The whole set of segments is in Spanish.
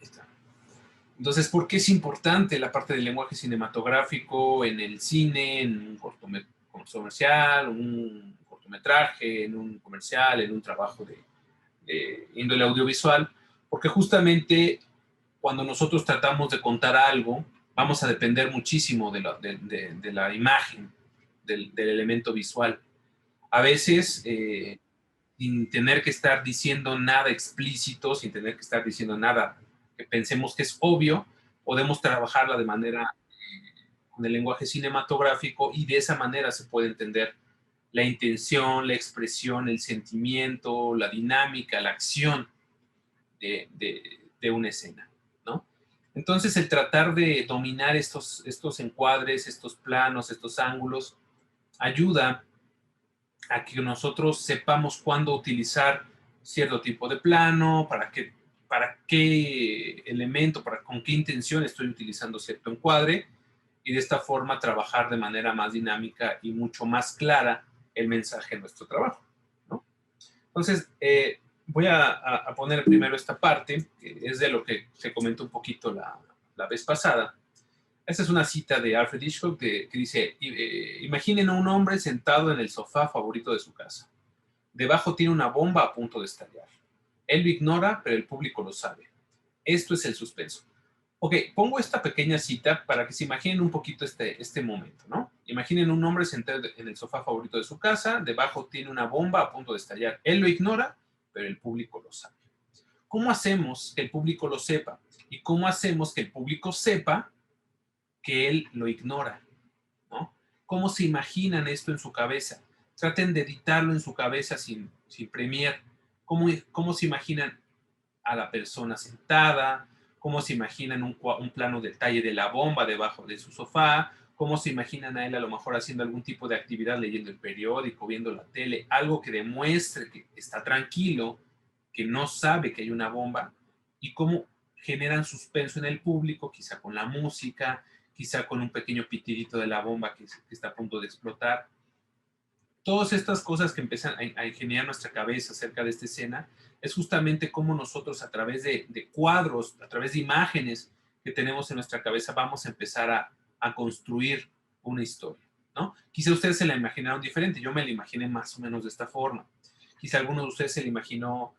está. Entonces, ¿por qué es importante la parte del lenguaje cinematográfico en el cine, en un comercial, un cortometraje, en un comercial, en un trabajo de índole audiovisual? Porque justamente cuando nosotros tratamos de contar algo, vamos a depender muchísimo de la imagen, del elemento visual. A veces, sin tener que estar diciendo nada explícito, sin tener que estar diciendo nada que pensemos que es obvio, podemos trabajarla de manera con el lenguaje cinematográfico y de esa manera se puede entender la intención, la expresión, el sentimiento, la dinámica, la acción de una escena, ¿no? Entonces, el tratar de dominar estos encuadres, estos planos, estos ángulos, ayuda a que nosotros sepamos cuándo utilizar cierto tipo de plano, para qué elemento, con qué intención estoy utilizando cierto encuadre, y de esta forma trabajar de manera más dinámica y mucho más clara el mensaje de nuestro trabajo, ¿no? Entonces, voy a poner primero esta parte, que es de lo que se comentó un poquito la vez pasada. Esta es una cita de Alfred Hitchcock que dice, imaginen a un hombre sentado en el sofá favorito de su casa. Debajo tiene una bomba a punto de estallar. Él lo ignora, pero el público lo sabe. Esto es el suspenso. Ok, pongo esta pequeña cita para que se imaginen un poquito este momento, ¿no? Imaginen un hombre sentado en el sofá favorito de su casa, debajo tiene una bomba a punto de estallar. Él lo ignora, pero el público lo sabe. ¿Cómo hacemos que el público lo sepa? ¿Y cómo hacemos que el público sepa que él lo ignora, ¿no? ¿Cómo se imaginan esto en su cabeza? Traten de editarlo en su cabeza sin Premiere. ¿Cómo se imaginan a la persona sentada? ¿Cómo se imaginan un plano detalle de la bomba debajo de su sofá? ¿Cómo se imaginan a él a lo mejor haciendo algún tipo de actividad, leyendo el periódico, viendo la tele? Algo que demuestre que está tranquilo, que no sabe que hay una bomba. Y cómo generan suspenso en el público, quizá con la música, quizá con un pequeño pitidito de la bomba que está a punto de explotar. Todas estas cosas que empiezan a ingeniar nuestra cabeza acerca de esta escena es justamente cómo nosotros a través de cuadros, a través de imágenes que tenemos en nuestra cabeza, vamos a empezar a construir una historia, ¿no? Quizá ustedes se la imaginaron diferente, yo me la imaginé más o menos de esta forma. Quizá alguno de ustedes se le imaginó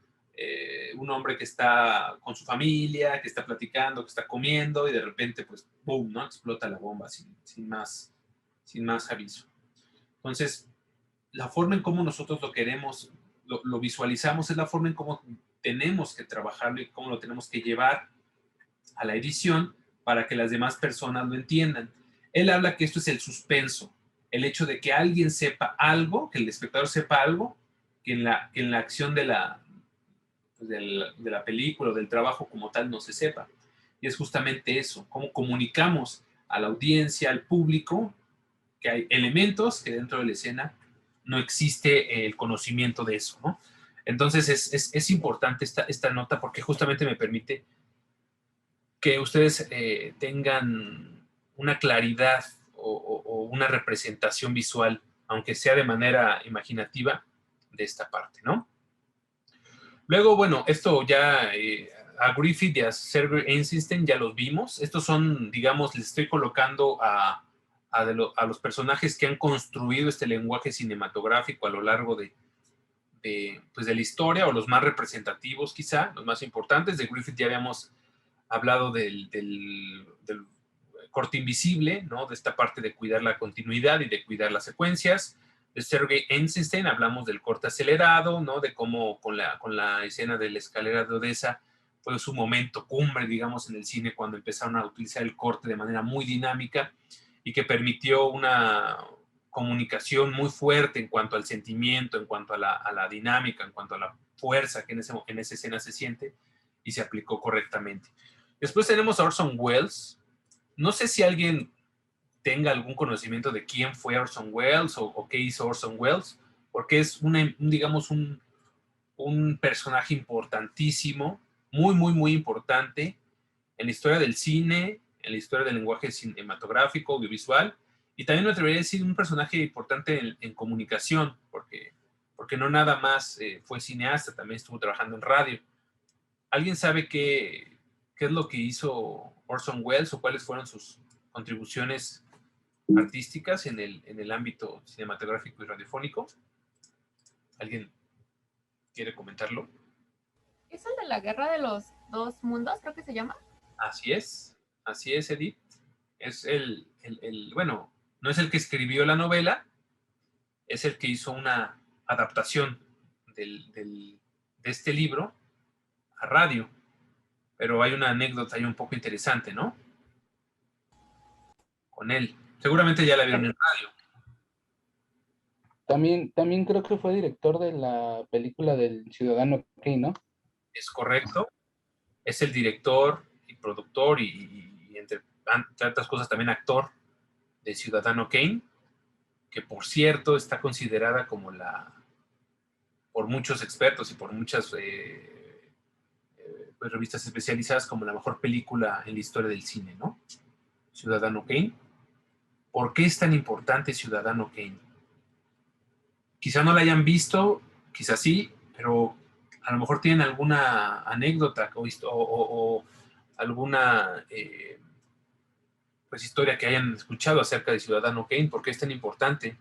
un hombre que está con su familia, que está platicando, que está comiendo y de repente, pues, ¡boom!, ¿no? Explota la bomba sin más aviso. Entonces, la forma en cómo nosotros lo queremos, lo visualizamos, es la forma en cómo tenemos que trabajarlo y cómo lo tenemos que llevar a la edición para que las demás personas lo entiendan. Él habla que esto es el suspenso, el hecho de que alguien sepa algo, que el espectador sepa algo, que en la acción de la película o del trabajo como tal no se sepa. Y es justamente eso, cómo comunicamos a la audiencia, al público, que hay elementos que dentro de la escena no existe el conocimiento de eso, ¿no? Entonces es importante esta nota porque justamente me permite que ustedes tengan una claridad o una representación visual, aunque sea de manera imaginativa, de esta parte, ¿no? Luego, bueno, esto ya a Griffith y a Sergei Eisenstein ya los vimos. Estos son, digamos, les estoy colocando a los personajes que han construido este lenguaje cinematográfico a lo largo pues de la historia, o los más representativos quizá, los más importantes. De Griffith ya habíamos hablado del corte invisible, ¿no? De esta parte de cuidar la continuidad y de cuidar las secuencias. De Sergei Eisenstein hablamos del corte acelerado, ¿no? De cómo con la escena de la escalera de Odessa fue su momento cumbre, digamos, en el cine cuando empezaron a utilizar el corte de manera muy dinámica y que permitió una comunicación muy fuerte en cuanto al sentimiento, en cuanto a la dinámica, en cuanto a la fuerza que en esa escena se siente y se aplicó correctamente. Después tenemos a Orson Welles. No sé si alguien tenga algún conocimiento de quién fue Orson Welles o qué hizo Orson Welles, porque es digamos, un personaje importantísimo, muy, muy, muy importante en la historia del cine, en la historia del lenguaje cinematográfico, audiovisual, y también me atrevería a decir un personaje importante en comunicación, porque no nada más fue cineasta, también estuvo trabajando en radio. ¿Alguien sabe qué es lo que hizo Orson Welles o cuáles fueron sus contribuciones artísticas en el ámbito cinematográfico y radiofónico. ¿Alguien quiere comentarlo? ¿Es el de la guerra de los dos mundos, creo que se llama? Así es, Edith. Es bueno, no es el que escribió la novela, es el que hizo una adaptación de este libro a radio. Pero hay una anécdota ahí un poco interesante, ¿no? Con él. Seguramente ya la vieron en radio. También creo que fue director de la película del Ciudadano Kane, ¿no? Es correcto. Es el director y productor y entre tantas cosas también actor de Ciudadano Kane, que por cierto está considerada como por muchos expertos y por muchas pues, revistas especializadas como la mejor película en la historia del cine, ¿no? Ciudadano Kane. ¿Por qué es tan importante Ciudadano Kane? Quizá no la hayan visto, quizá sí, pero a lo mejor tienen alguna anécdota o alguna pues historia que hayan escuchado acerca de Ciudadano Kane, por qué es tan importante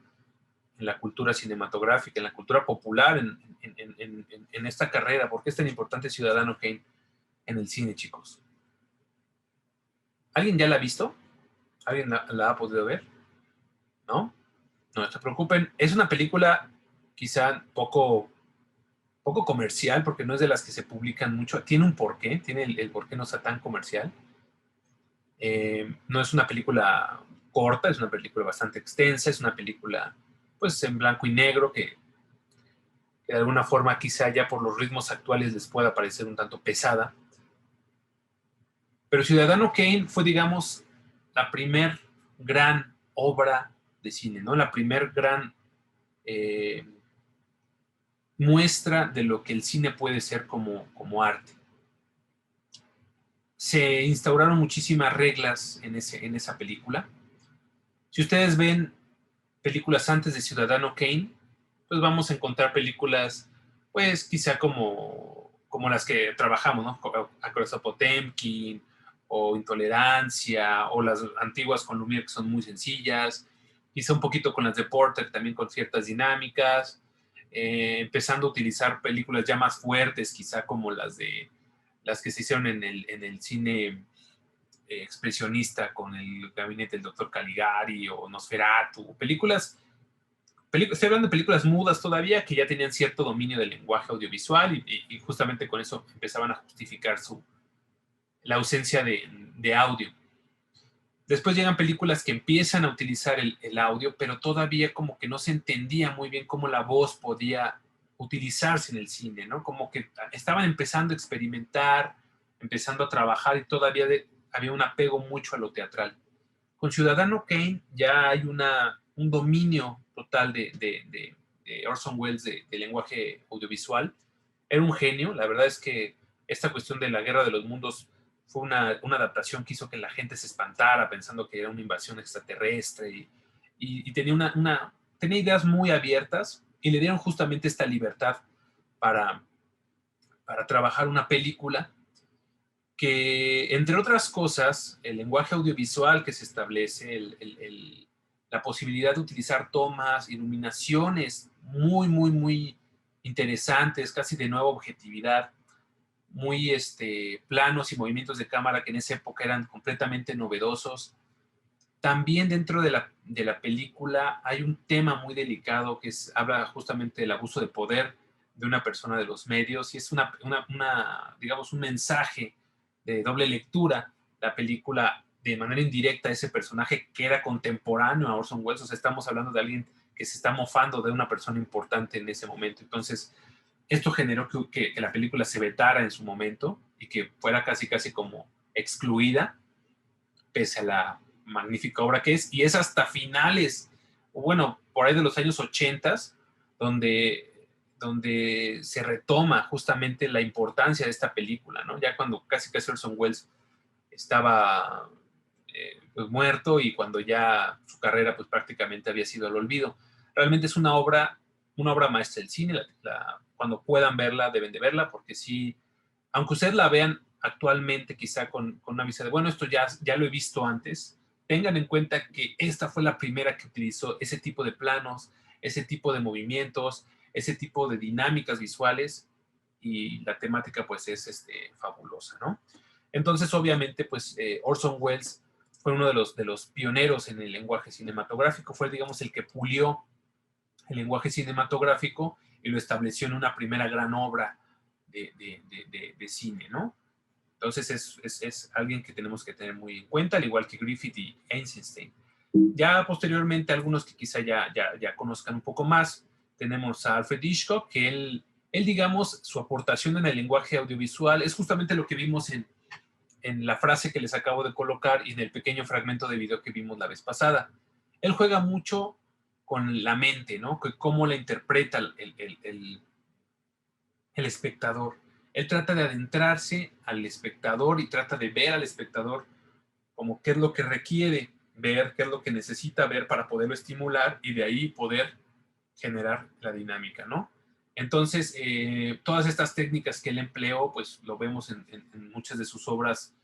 en la cultura cinematográfica, en la cultura popular, en esta carrera, por qué es tan importante Ciudadano Kane en el cine, chicos. ¿Alguien ya la ha visto? ¿Alguien la ha podido ver? ¿No? No se preocupen. Es una película quizá poco comercial, porque no es de las que se publican mucho. Tiene un porqué, tiene el porqué no sea tan comercial. No es una película corta, es una película bastante extensa, es una película pues en blanco y negro que de alguna forma quizá ya por los ritmos actuales les pueda parecer un tanto pesada. Pero Ciudadano Kane fue, digamos, la primer gran obra de cine, ¿no? La primer gran muestra de lo que el cine puede ser como arte. Se instauraron muchísimas reglas en esa película. Si ustedes ven películas antes de Ciudadano Kane, pues vamos a encontrar películas, pues quizá como las que trabajamos, ¿no? Across Potemkin, o Intolerancia, o las antiguas con Lumière que son muy sencillas, quizá un poquito con las de Porter, también con ciertas dinámicas, empezando a utilizar películas ya más fuertes, quizá como las que se hicieron en el cine expresionista con el gabinete del doctor Caligari o Nosferatu, estoy hablando de películas mudas todavía que ya tenían cierto dominio del lenguaje audiovisual y justamente con eso empezaban a justificar la ausencia de audio. Después llegan películas que empiezan a utilizar el audio, pero todavía como que no se entendía muy bien cómo la voz podía utilizarse en el cine, ¿no? Como que estaban empezando a experimentar, empezando a trabajar y todavía había un apego mucho a lo teatral. Con Ciudadano Kane ya hay un dominio total de Orson Welles de lenguaje audiovisual. Era un genio, la verdad es que esta cuestión de la Guerra de los Mundos fue una adaptación que hizo que la gente se espantara pensando que era una invasión extraterrestre y tenía ideas muy abiertas y le dieron justamente esta libertad para trabajar una película que, entre otras cosas, el lenguaje audiovisual que se establece, la posibilidad de utilizar tomas, iluminaciones muy, muy, muy interesantes, casi de nueva objetividad, muy planos y movimientos de cámara que en esa época eran completamente novedosos. También dentro de la película hay un tema muy delicado que habla justamente del abuso de poder de una persona de los medios y es digamos, un mensaje de doble lectura. La película de manera indirecta a ese personaje que era contemporáneo a Orson Welles, o sea, estamos hablando de alguien que se está mofando de una persona importante en ese momento. Entonces, esto generó que la película se vetara en su momento y que fuera casi como excluida, pese a la magnífica obra que es, y es hasta finales, o bueno, por ahí de los años 80, donde se retoma justamente la importancia de esta película, ¿no? Ya cuando casi Orson Welles estaba pues muerto y cuando ya su carrera pues prácticamente había sido al olvido. Realmente es una obra maestra del cine, cuando puedan verla deben de verla porque sí, aunque ustedes la vean actualmente quizá con una vista de, bueno, esto ya lo he visto antes, tengan en cuenta que esta fue la primera que utilizó ese tipo de planos, ese tipo de movimientos, ese tipo de dinámicas visuales, y la temática pues es fabulosa, ¿no? Entonces, obviamente, pues Orson Welles fue uno de los pioneros en el lenguaje cinematográfico, fue, digamos, el que pulió el lenguaje cinematográfico y lo estableció en una primera gran obra de cine, ¿no? Entonces es alguien que tenemos que tener muy en cuenta, al igual que Griffith y Eisenstein. Ya posteriormente, algunos que quizá ya conozcan un poco más, tenemos a Alfred Hitchcock, que él, digamos, su aportación en el lenguaje audiovisual es justamente lo que vimos en la frase que les acabo de colocar y en el pequeño fragmento de video que vimos la vez pasada. Él juega mucho con la mente, ¿no? Cómo la interpreta el espectador. Él trata de adentrarse al espectador y trata de ver al espectador como qué es lo que requiere ver, qué es lo que necesita ver para poderlo estimular y de ahí poder generar la dinámica, ¿no? Entonces, todas estas técnicas que él empleó, pues lo vemos en muchas de sus obras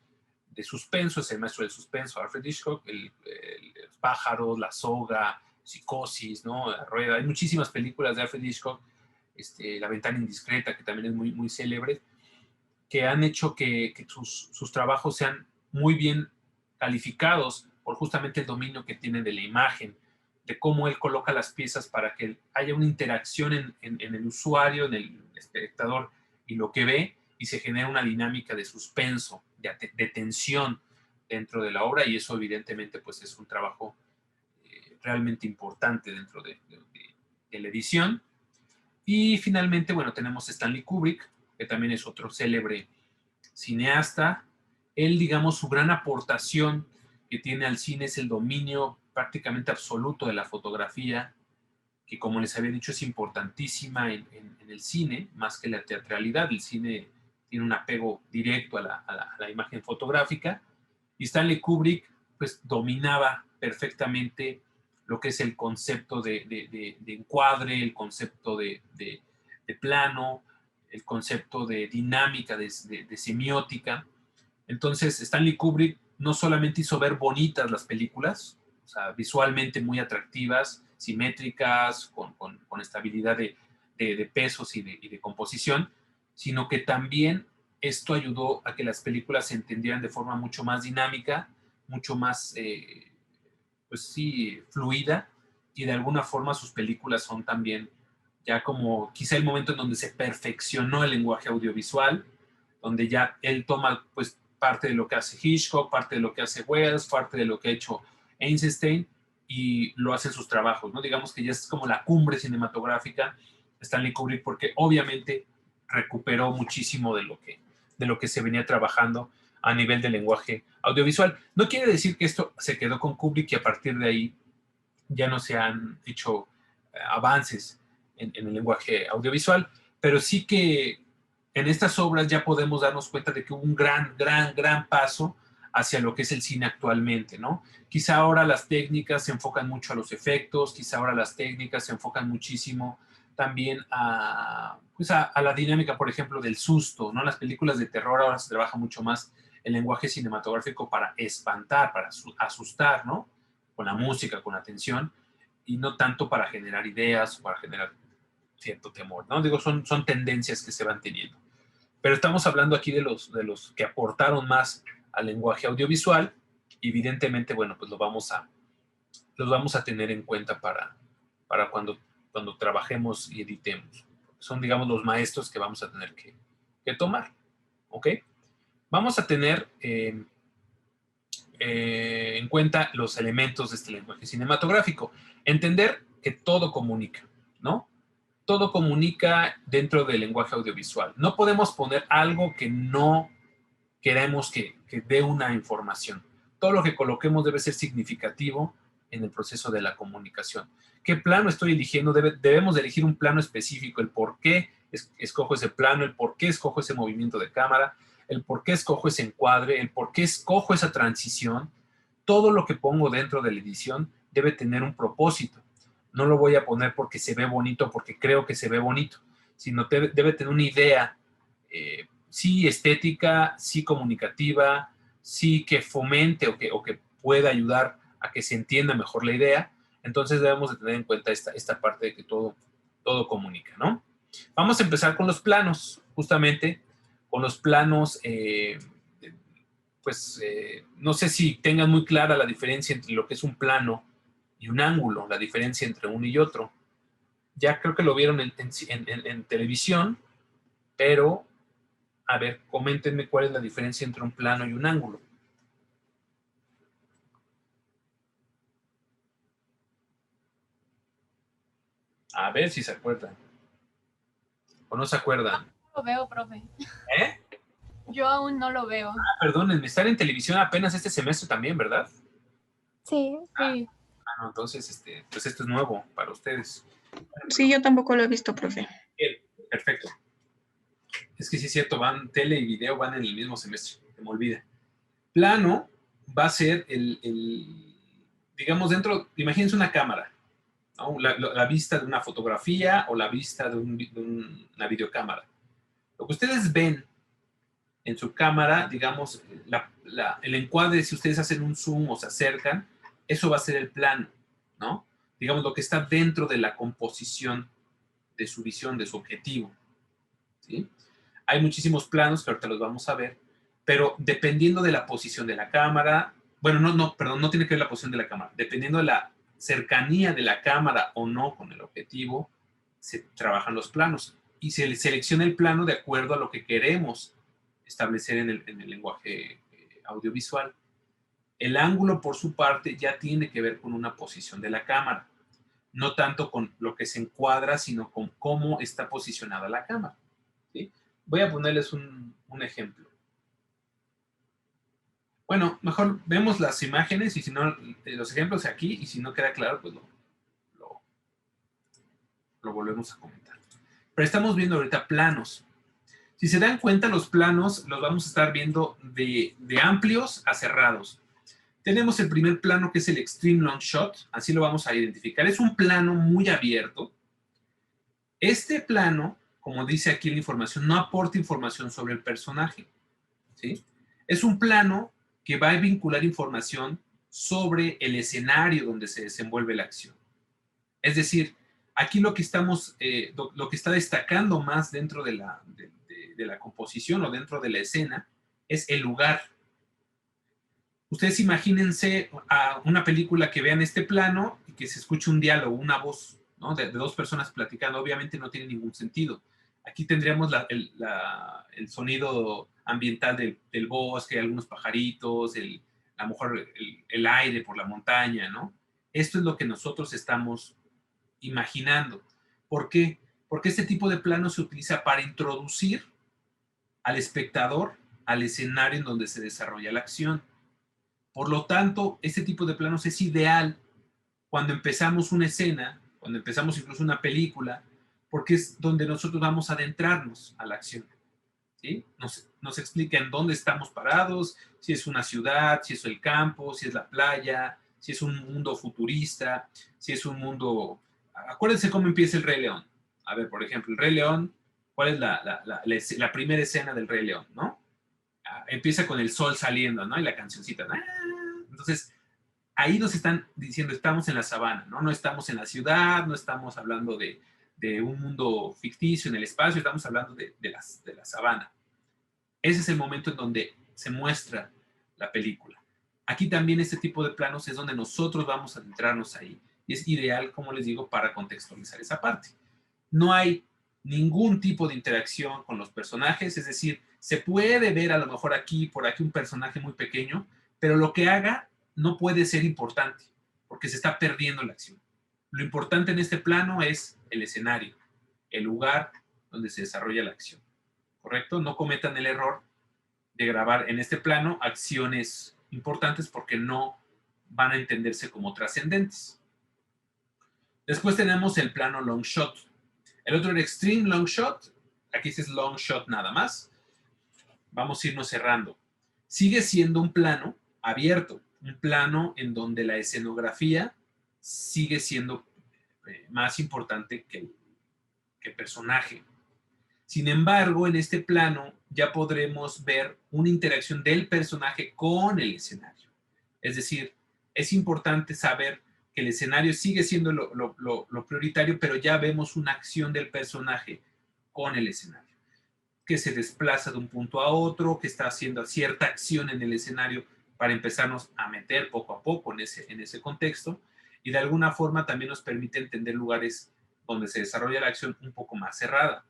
de suspenso, es el maestro del suspenso, Alfred Hitchcock, los pájaros, la soga, Psicosis, ¿no? La rueda. Hay muchísimas películas de Alfred Hitchcock, La ventana indiscreta, que también es muy, muy célebre, que han hecho que sus trabajos sean muy bien calificados por justamente el dominio que tiene de la imagen, de cómo él coloca las piezas para que haya una interacción en el usuario, en el espectador y lo que ve, y se genera una dinámica de suspenso, de tensión dentro de la obra, y eso evidentemente pues es un trabajo realmente importante dentro de la edición. Y finalmente, bueno, tenemos Stanley Kubrick, que también es otro célebre cineasta. Él, digamos, su gran aportación que tiene al cine es el dominio prácticamente absoluto de la fotografía, que como les había dicho es importantísima en el cine, más que la teatralidad. El cine tiene un apego directo a la imagen fotográfica, y Stanley Kubrick pues dominaba perfectamente lo que es el concepto de encuadre, el concepto de plano, el concepto de dinámica, de semiótica. Entonces, Stanley Kubrick no solamente hizo ver bonitas las películas, o sea, visualmente muy atractivas, simétricas, con estabilidad de pesos y de composición, sino que también esto ayudó a que las películas se entendieran de forma mucho más dinámica, mucho más, pues sí, fluida, y de alguna forma sus películas son también ya como quizá el momento en donde se perfeccionó el lenguaje audiovisual, donde ya él toma pues parte de lo que hace Hitchcock, parte de lo que hace Wells, parte de lo que ha hecho Eisenstein, y lo hace en sus trabajos, ¿no? Digamos que ya es como la cumbre cinematográfica Stanley Kubrick, porque obviamente recuperó muchísimo de lo que se venía trabajando a nivel de lenguaje audiovisual. No quiere decir que esto se quedó con Kubrick y a partir de ahí ya no se han hecho avances en el lenguaje audiovisual, pero sí que en estas obras ya podemos darnos cuenta de que hubo un gran paso hacia lo que es el cine actualmente, ¿no? Quizá ahora las técnicas se enfocan mucho a los efectos, quizá ahora las técnicas se enfocan muchísimo también pues a la dinámica, por ejemplo, del susto, ¿no? Las películas de terror ahora se trabaja mucho más el lenguaje cinematográfico para espantar, para asustar, ¿no? Con la música, con la tensión, y no tanto para generar ideas o para generar cierto temor, ¿no? Digo, son tendencias que se van teniendo. Pero estamos hablando aquí de los que aportaron más al lenguaje audiovisual, y evidentemente, bueno, pues los vamos a tener en cuenta para cuando trabajemos y editemos. Son, digamos, los maestros que vamos a tener que tomar, ¿ok? Vamos a tener en cuenta los elementos de este lenguaje cinematográfico. Entender que todo comunica, ¿no? Todo comunica dentro del lenguaje audiovisual. No podemos poner algo que no queremos que dé una información. Todo lo que coloquemos debe ser significativo en el proceso de la comunicación. ¿Qué plano estoy eligiendo? Debemos de elegir un plano específico, el por qué escojo ese plano, el por qué escojo ese movimiento de cámara, el por qué escojo ese encuadre, el por qué escojo esa transición. Todo lo que pongo dentro de la edición debe tener un propósito. No lo voy a poner porque se ve bonito, porque creo que se ve bonito, sino debe tener una idea sí estética, sí comunicativa, sí que fomente o que pueda ayudar a que se entienda mejor la idea. Entonces debemos de tener en cuenta esta parte de que todo comunica, ¿no? Vamos a empezar con los planos, justamente con los planos, no sé si tengan muy clara la diferencia entre lo que es un plano y un ángulo, la diferencia entre uno y otro. Ya creo que lo vieron en televisión, pero, a ver, coméntenme cuál es la diferencia entre un plano y un ángulo. A ver si se acuerdan. ¿O no se acuerdan? No lo veo, profe. ¿Eh? Yo aún no lo veo. Perdónenme, estar en televisión apenas este semestre también, ¿verdad? Sí, Sí. No, entonces, pues esto es nuevo para ustedes. Sí, yo tampoco lo he visto, profe. Bien, perfecto. Es que sí es cierto, tele y video van en el mismo semestre, se me olvida. Plano va a ser digamos, imagínense una cámara, ¿no? La vista de una fotografía o la vista de una videocámara. Lo que ustedes ven en su cámara, digamos, el encuadre, si ustedes hacen un zoom o se acercan, eso va a ser el plano, ¿no? Digamos, lo que está dentro de la composición de su visión, de su objetivo, ¿sí? Hay muchísimos planos que ahorita los vamos a ver, pero dependiendo de la posición de la cámara, bueno, perdón, no tiene que ver la posición de la cámara, dependiendo de la cercanía de la cámara o no con el objetivo, se trabajan los planos y se selecciona el plano de acuerdo a lo que queremos establecer en el lenguaje audiovisual. El ángulo, por su parte, ya tiene que ver con una posición de la cámara, no tanto con lo que se encuadra, sino con cómo está posicionada la cámara, ¿sí? Voy a ponerles un ejemplo. Bueno, mejor vemos las imágenes y si no, los ejemplos aquí, y si no queda claro, pues lo volvemos a comentar. Pero estamos viendo ahorita planos. Si se dan cuenta, los planos los vamos a estar viendo de amplios a cerrados. Tenemos el primer plano que es el Extreme Long Shot, así lo vamos a identificar. Es un plano muy abierto. Este plano, como dice aquí la información, no aporta información sobre el personaje, ¿sí? Es un plano que va a vincular información sobre el escenario donde se desenvuelve la acción. Es decir, aquí lo que está destacando más dentro de la composición o dentro de la escena es el lugar. Ustedes imagínense a una película que vean este plano y que se escuche un diálogo, una voz, ¿no? de dos personas platicando. Obviamente no tiene ningún sentido. Aquí tendríamos el sonido ambiental del bosque, algunos pajaritos, a lo mejor el aire por la montaña, ¿no? Esto es lo que nosotros estamos imaginando. ¿Por qué? Porque este tipo de plano se utiliza para introducir al espectador al escenario en donde se desarrolla la acción. Por lo tanto, este tipo de planos es ideal cuando empezamos una escena, cuando empezamos incluso una película, porque es donde nosotros vamos a adentrarnos a la acción, ¿sí? Nos explica en dónde estamos parados, si es una ciudad, si es el campo, si es la playa, si es un mundo futurista, si es un mundo... Acuérdense cómo empieza el Rey León. A ver, por ejemplo, el Rey León, ¿cuál es la primera escena del Rey León, no? Empieza con el sol saliendo, ¿no? Y la cancioncita. Entonces, ahí nos están diciendo, estamos en la sabana, ¿no? No estamos en la ciudad, no estamos hablando de un mundo ficticio en el espacio, estamos hablando de la sabana. Ese es el momento en donde se muestra la película. Aquí también este tipo de planos es donde nosotros vamos a adentrarnos ahí. Y es ideal, como les digo, para contextualizar esa parte. No hay ningún tipo de interacción con los personajes, es decir, se puede ver a lo mejor aquí, por aquí un personaje muy pequeño, pero lo que haga no puede ser importante, porque se está perdiendo la acción. Lo importante en este plano es el escenario, el lugar donde se desarrolla la acción, ¿correcto? No cometan el error de grabar en este plano acciones importantes porque no van a entenderse como trascendentes. Después tenemos el plano long shot. El otro era extreme long shot. Aquí es long shot nada más. Vamos a irnos cerrando. Sigue siendo un plano abierto, un plano en donde la escenografía sigue siendo más importante que el personaje. Sin embargo, en este plano ya podremos ver una interacción del personaje con el escenario. Es decir, es importante saber que el escenario sigue siendo lo prioritario, pero ya vemos una acción del personaje con el escenario, que se desplaza de un punto a otro, que está haciendo cierta acción en el escenario para empezarnos a meter poco a poco en ese contexto, y de alguna forma también nos permite entender lugares donde se desarrolla la acción un poco más cerrada,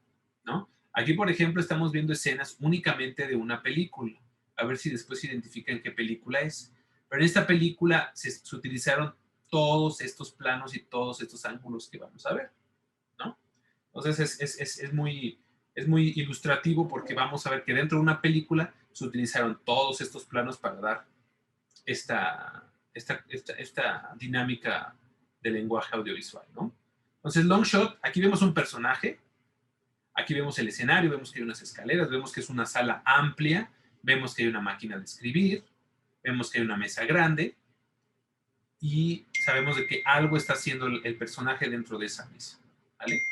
¿no? Aquí, por ejemplo, estamos viendo escenas únicamente de una película. A ver si después identifican qué película es. Pero en esta película se utilizaron todos estos planos y todos estos ángulos que vamos a ver, ¿no? Entonces es muy ilustrativo porque vamos a ver que dentro de una película se utilizaron todos estos planos para dar esta dinámica de lenguaje audiovisual, ¿no? Entonces, long shot, aquí vemos un personaje, aquí vemos el escenario, vemos que hay unas escaleras, vemos que es una sala amplia, vemos que hay una máquina de escribir, vemos que hay una mesa grande y sabemos de que algo está haciendo el personaje dentro de esa mesa, ¿vale?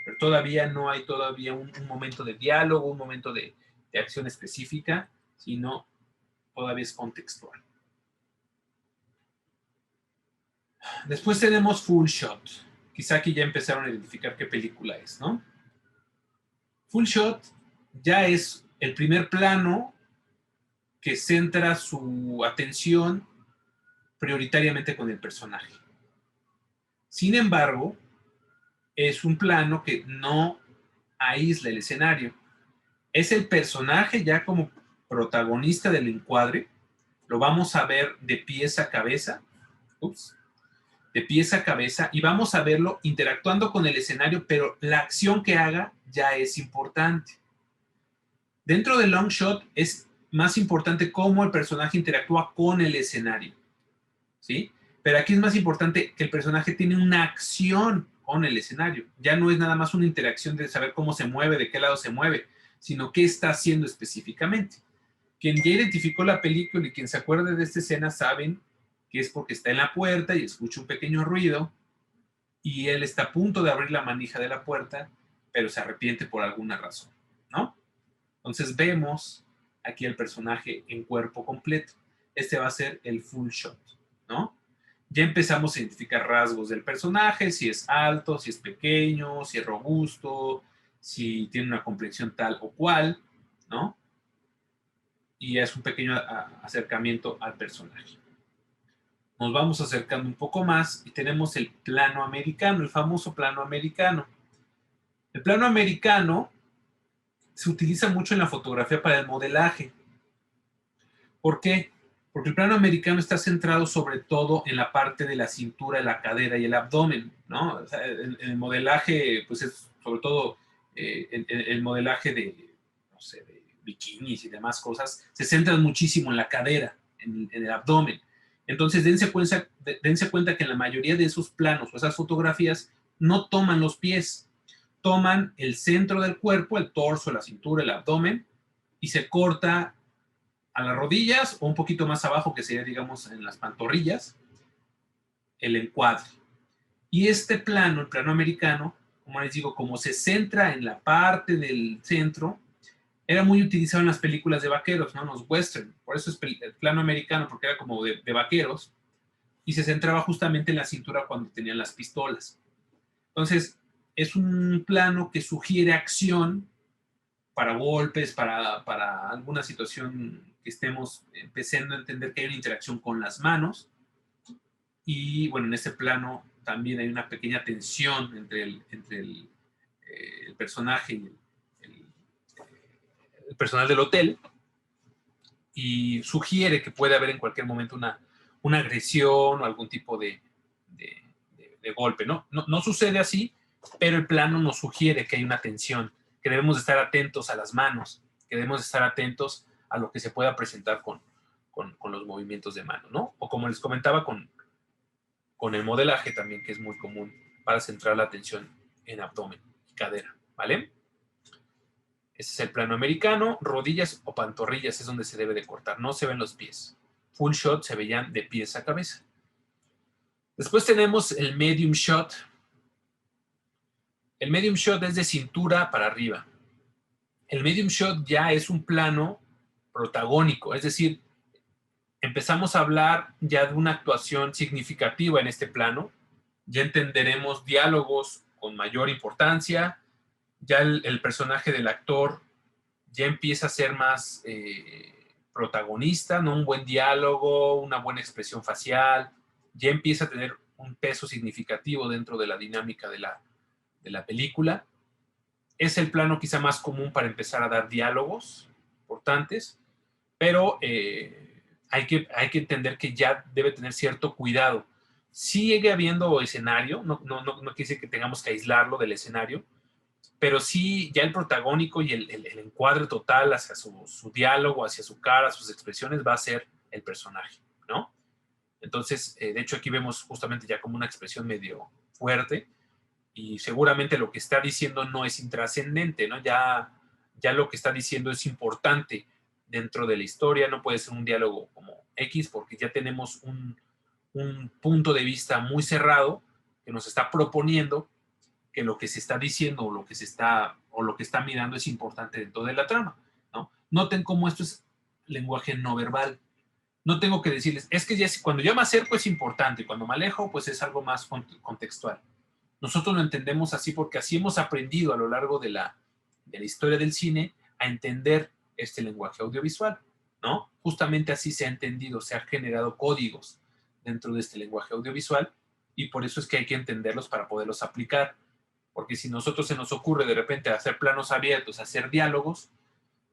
Pero todavía no hay un momento de diálogo, un momento de acción específica, sino todavía es contextual. Después tenemos full shot. Quizá aquí ya empezaron a identificar qué película es, ¿no? Full shot ya es el primer plano que centra su atención prioritariamente con el personaje. Sin embargo, es un plano que no aísla el escenario. Es el personaje ya como protagonista del encuadre. Lo vamos a ver de pies a cabeza. De pies a cabeza, y vamos a verlo interactuando con el escenario, pero la acción que haga ya es importante. Dentro del long shot es más importante cómo el personaje interactúa con el escenario, ¿sí? Pero aquí es más importante que el personaje tiene una acción con el escenario. Ya no es nada más una interacción de saber cómo se mueve, de qué lado se mueve, sino qué está haciendo específicamente. Quien ya identificó la película y quien se acuerde de esta escena saben que es porque está en la puerta y escucha un pequeño ruido y él está a punto de abrir la manija de la puerta, pero se arrepiente por alguna razón, ¿no? Entonces vemos aquí el personaje en cuerpo completo. Este va a ser el full shot, ¿no? Ya empezamos a identificar rasgos del personaje, si es alto, si es pequeño, si es robusto, si tiene una complexión tal o cual, ¿no? Y es un pequeño acercamiento al personaje. Nos vamos acercando un poco más y tenemos el plano americano, el famoso plano americano. El plano americano se utiliza mucho en la fotografía para el modelaje. ¿Por qué? Porque el plano americano está centrado sobre todo en la parte de la cintura, la cadera y el abdomen, ¿no? O sea, el modelaje, pues es sobre todo el modelaje de, no sé, de bikinis y demás cosas, se centran muchísimo en la cadera, en el abdomen. Entonces, dense cuenta que en la mayoría de esos planos o esas fotografías no toman los pies, toman el centro del cuerpo, el torso, la cintura, el abdomen, y se corta a las rodillas o un poquito más abajo, que sería, digamos, en las pantorrillas, el encuadre. Y este plano, el plano americano, como les digo, como se centra en la parte del centro, era muy utilizado en las películas de vaqueros, ¿no? En los western. Por eso es el plano americano, porque era como de vaqueros, y se centraba justamente en la cintura cuando tenían las pistolas. Entonces, es un plano que sugiere acción para golpes, para alguna situación que estemos empezando a entender que hay una interacción con las manos. Y bueno, en este plano también hay una pequeña tensión entre el personaje y el personal del hotel, y sugiere que puede haber en cualquier momento una agresión o algún tipo de golpe, ¿no? No sucede así, pero el plano nos sugiere que hay una tensión, que debemos estar atentos a las manos, que debemos estar atentos a lo que se pueda presentar con los movimientos de mano, ¿no? O como les comentaba con el modelaje también, que es muy común para centrar la atención en abdomen y cadera, ¿vale? Ese es el plano americano. Rodillas o pantorrillas es donde se debe de cortar, no se ven los pies. Full shot se veían de pies a cabeza. Después tenemos el medium shot. El medium shot es de cintura para arriba. el medium shot ya es un plano protagónico, es decir, empezamos a hablar ya de una actuación significativa en este plano, ya entenderemos diálogos con mayor importancia, ya el personaje del actor ya empieza a ser más protagonista, ¿no? Un buen diálogo, una buena expresión facial, ya empieza a tener un peso significativo dentro de la dinámica de la película. Es el plano quizá más común para empezar a dar diálogos importantes, pero hay que entender que ya debe tener cierto cuidado. Sigue habiendo escenario, no quiere decir que tengamos que aislarlo del escenario, pero sí ya el protagónico y el encuadre total hacia su diálogo, hacia su cara, sus expresiones, va a ser el personaje, ¿no? Entonces, de hecho, aquí vemos justamente ya como una expresión medio fuerte y seguramente lo que está diciendo no es intrascendente, ¿no? Ya lo que está diciendo es importante dentro de la historia, no puede ser un diálogo como X porque ya tenemos un punto de vista muy cerrado que nos está proponiendo que lo que se está diciendo o lo que está mirando es importante dentro de la trama, ¿no? Noten cómo esto es lenguaje no verbal. No tengo que decirles, es que ya cuando yo me acerco es importante, cuando me alejo pues es algo más contextual. Nosotros lo entendemos así porque así hemos aprendido a lo largo de la historia del cine a entender este lenguaje audiovisual, ¿no? Justamente así se ha entendido, se han generado códigos dentro de este lenguaje audiovisual y por eso es que hay que entenderlos para poderlos aplicar. Porque si nosotros se nos ocurre de repente hacer planos abiertos, hacer diálogos,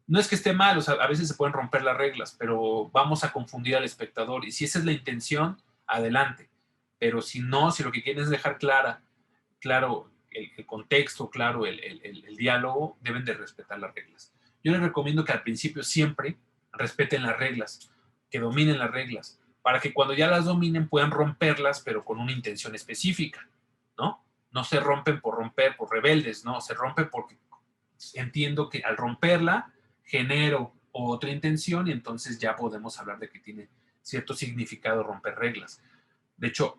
no es que esté mal, o sea, a veces se pueden romper las reglas, pero vamos a confundir al espectador. Y si esa es la intención, adelante. Pero si no, si lo que quieren es dejar claro el contexto, claro el diálogo, deben de respetar las reglas. Yo les recomiendo que al principio siempre respeten las reglas, que dominen las reglas, para que cuando ya las dominen puedan romperlas, pero con una intención específica, ¿no? No se rompen por romper, por rebeldes, no, se rompe porque entiendo que al romperla genero otra intención y entonces ya podemos hablar de que tiene cierto significado romper reglas. De hecho,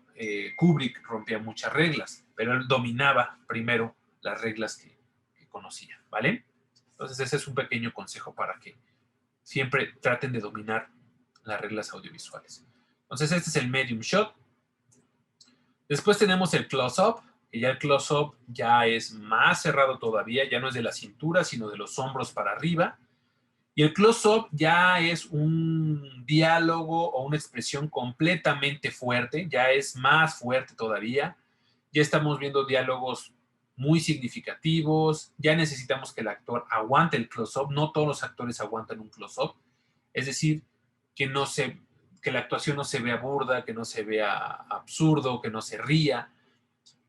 Kubrick rompía muchas reglas, pero él dominaba primero las reglas que conocía, ¿vale? Entonces ese es un pequeño consejo para que siempre traten de dominar las reglas audiovisuales. Entonces este es el medium shot. Después tenemos el close-up, que ya el close-up ya es más cerrado todavía, ya no es de la cintura, sino de los hombros para arriba. Y el close-up ya es un diálogo o una expresión completamente fuerte, ya es más fuerte todavía. Ya estamos viendo diálogos muy significativos, ya necesitamos que el actor aguante el close-up, no todos los actores aguantan un close-up, es decir, que la actuación no se vea burda, que no se vea absurdo, que no se ría,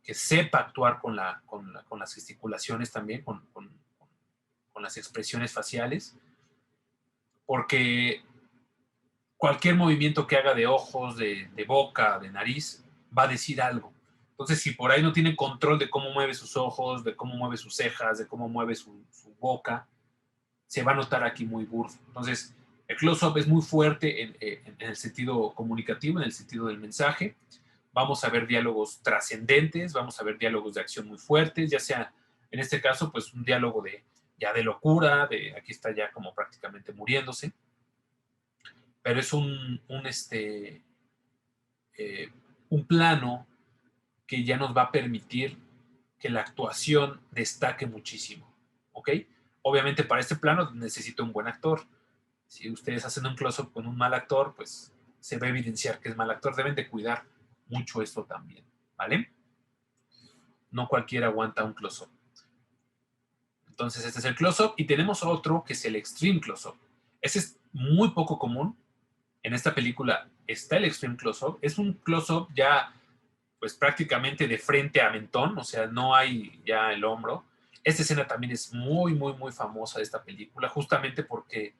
que sepa actuar con las gesticulaciones también, con las expresiones faciales, porque cualquier movimiento que haga de ojos, de boca, de nariz, va a decir algo. Entonces, si por ahí no tiene control de cómo mueve sus ojos, de cómo mueve sus cejas, de cómo mueve su boca, se va a notar aquí muy burdo. Entonces, el close-up es muy fuerte en el sentido comunicativo, en el sentido del mensaje. Vamos a ver diálogos trascendentes, vamos a ver diálogos de acción muy fuertes, ya sea, en este caso, pues un diálogo ya de locura, aquí está ya como prácticamente muriéndose, pero es un plano que ya nos va a permitir que la actuación destaque muchísimo, ¿ok? Obviamente para este plano necesito un buen actor. Si ustedes hacen un close-up con un mal actor, pues se va a evidenciar que es mal actor. Deben de cuidar mucho esto también, ¿vale? No cualquiera aguanta un close-up. Entonces este es el close-up y tenemos otro que es el extreme close-up. Ese es muy poco común. En esta película está el extreme close-up. Es un close-up ya pues prácticamente de frente a mentón, o sea, no hay ya el hombro. Esta escena también es muy, muy, muy famosa de esta película, justamente porque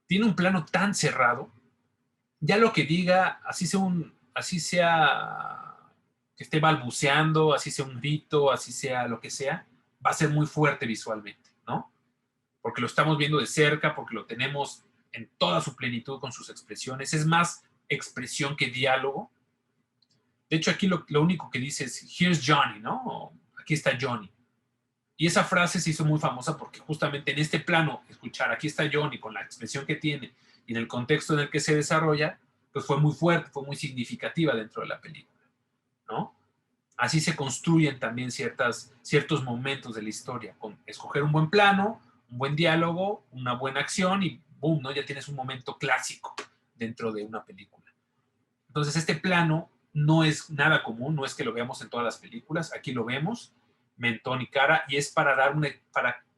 tiene un plano tan cerrado, ya lo que diga, así sea que esté balbuceando, así sea un grito, así sea lo que sea, va a ser muy fuerte visualmente, ¿no? Porque lo estamos viendo de cerca, porque lo tenemos en toda su plenitud con sus expresiones, es más expresión que diálogo. De hecho, aquí lo único que dice es, here's Johnny, ¿no? O, aquí está Johnny. Y esa frase se hizo muy famosa porque justamente en este plano, escuchar aquí está Johnny con la expresión que tiene y en el contexto en el que se desarrolla, pues fue muy fuerte, fue muy significativa dentro de la película, ¿no? Así se construyen también ciertos momentos de la historia, con escoger un buen plano, un buen diálogo, una buena acción y boom, ¿no? Ya tienes un momento clásico dentro de una película. Entonces, este plano no es nada común, no es que lo veamos en todas las películas, aquí lo vemos, mentón y cara, y es para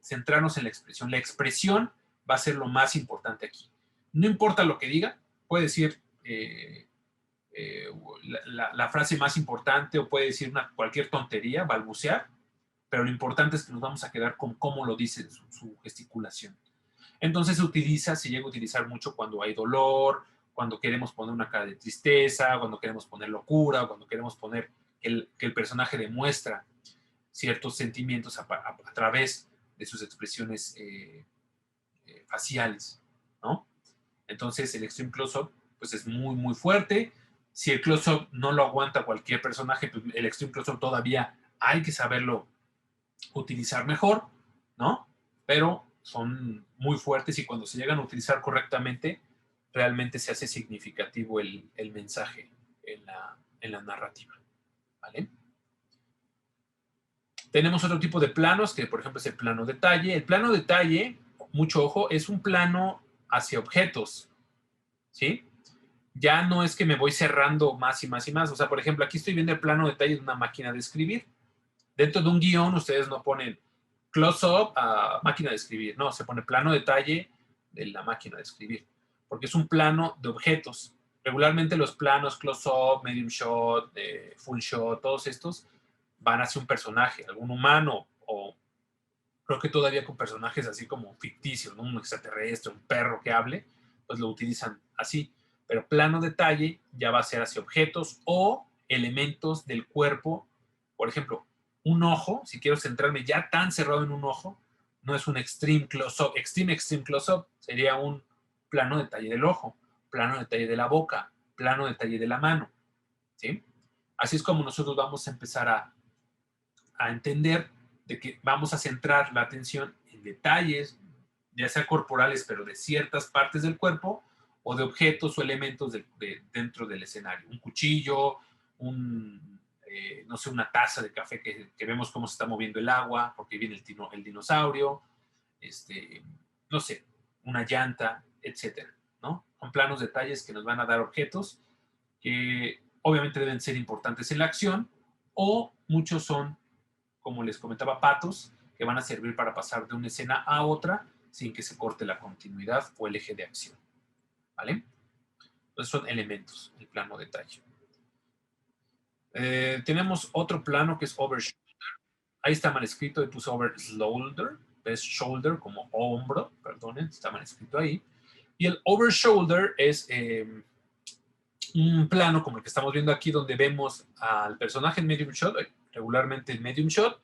centrarnos en la expresión. La expresión va a ser lo más importante aquí. No importa lo que diga, puede decir la frase más importante o puede decir cualquier tontería, balbucear, pero lo importante es que nos vamos a quedar con cómo lo dice su gesticulación. Entonces se llega a utilizar mucho cuando hay dolor, cuando queremos poner una cara de tristeza, cuando queremos poner locura, cuando queremos poner que el personaje demuestra ciertos sentimientos a través de sus expresiones faciales, ¿no? Entonces el extreme close-up pues es muy, muy fuerte. Si el close-up no lo aguanta cualquier personaje, pues el extreme close-up todavía hay que saberlo utilizar mejor, ¿no? Pero son muy fuertes y cuando se llegan a utilizar correctamente, realmente se hace significativo el mensaje en la narrativa, ¿vale? Tenemos otro tipo de planos, que por ejemplo es el plano detalle. El plano detalle, mucho ojo, es un plano hacia objetos, ¿sí? Ya no es que me voy cerrando más y más y más. O sea, por ejemplo, aquí estoy viendo el plano detalle de una máquina de escribir. Dentro de un guión ustedes no ponen close-up a máquina de escribir, no, se pone plano detalle de la máquina de escribir, porque es un plano de objetos. Regularmente los planos close-up, medium shot, full shot, todos estos van hacia un personaje, algún humano o creo que todavía con personajes así como ficticios, ¿no? Un extraterrestre, un perro que hable, pues lo utilizan así. Pero plano detalle ya va a ser hacia objetos o elementos del cuerpo. Por ejemplo, un ojo, si quiero centrarme ya tan cerrado en un ojo, no es un extreme close-up. Extreme close-up sería un plano detalle del ojo, plano detalle de la boca, plano detalle de la mano, ¿sí? Así es como nosotros vamos a empezar a entender de que vamos a centrar la atención en detalles, ya sea corporales, pero de ciertas partes del cuerpo, o de objetos o elementos dentro del escenario. Un cuchillo, no sé, una taza de café que vemos cómo se está moviendo el agua, porque viene el dinosaurio, no sé, una llanta, etcétera, ¿no? Son planos detalles que nos van a dar objetos que obviamente deben ser importantes en la acción, o muchos son, como les comentaba, patos que van a servir para pasar de una escena a otra sin que se corte la continuidad o el eje de acción, ¿vale? Entonces son elementos, el plano detalle. Tenemos otro plano que es over shoulder. Ahí está mal escrito, y puse over shoulder, es shoulder como hombro, perdonen, está mal escrito ahí. Y el over shoulder es un plano como el que estamos viendo aquí, donde vemos al personaje en medium shot, regularmente en medium shot,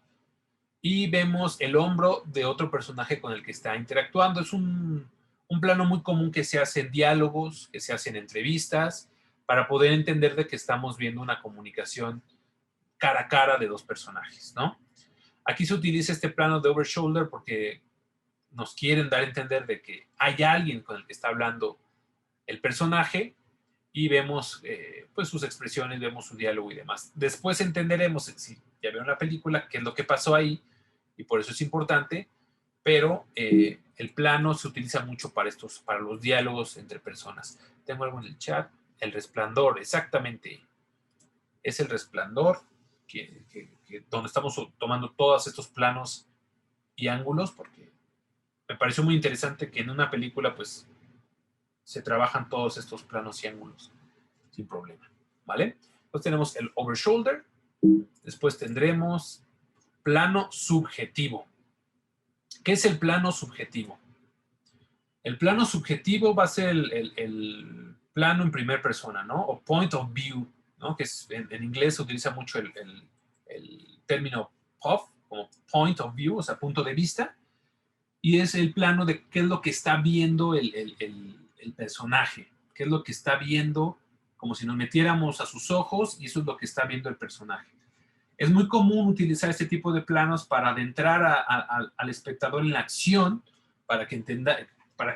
y vemos el hombro de otro personaje con el que está interactuando. Es un plano muy común que se hace en diálogos, que se hace en entrevistas, para poder entender de que estamos viendo una comunicación cara a cara de dos personajes, ¿no? Aquí se utiliza este plano de over shoulder porque nos quieren dar a entender de que hay alguien con el que está hablando el personaje y vemos pues sus expresiones, vemos su diálogo y demás. Después entenderemos, si ya vieron la película, qué es lo que pasó ahí y por eso es importante, pero el plano se utiliza mucho para los diálogos entre personas. Tengo algo en el chat. El Resplandor, exactamente. Es El Resplandor, donde estamos tomando todos estos planos y ángulos, porque me pareció muy interesante que en una película, pues, se trabajan todos estos planos y ángulos sin problema, ¿vale? Entonces tenemos el over shoulder, después tendremos plano subjetivo. ¿Qué es el plano subjetivo? El plano subjetivo va a ser el plano en primera persona, ¿no? O point of view, ¿no? Que es, en inglés se utiliza mucho el término POV, como point of view, o sea, punto de vista, y es el plano de qué es lo que está viendo el personaje, qué es lo que está viendo, como si nos metiéramos a sus ojos, y eso es lo que está viendo el personaje. Es muy común utilizar este tipo de planos para adentrar al espectador en la acción, para que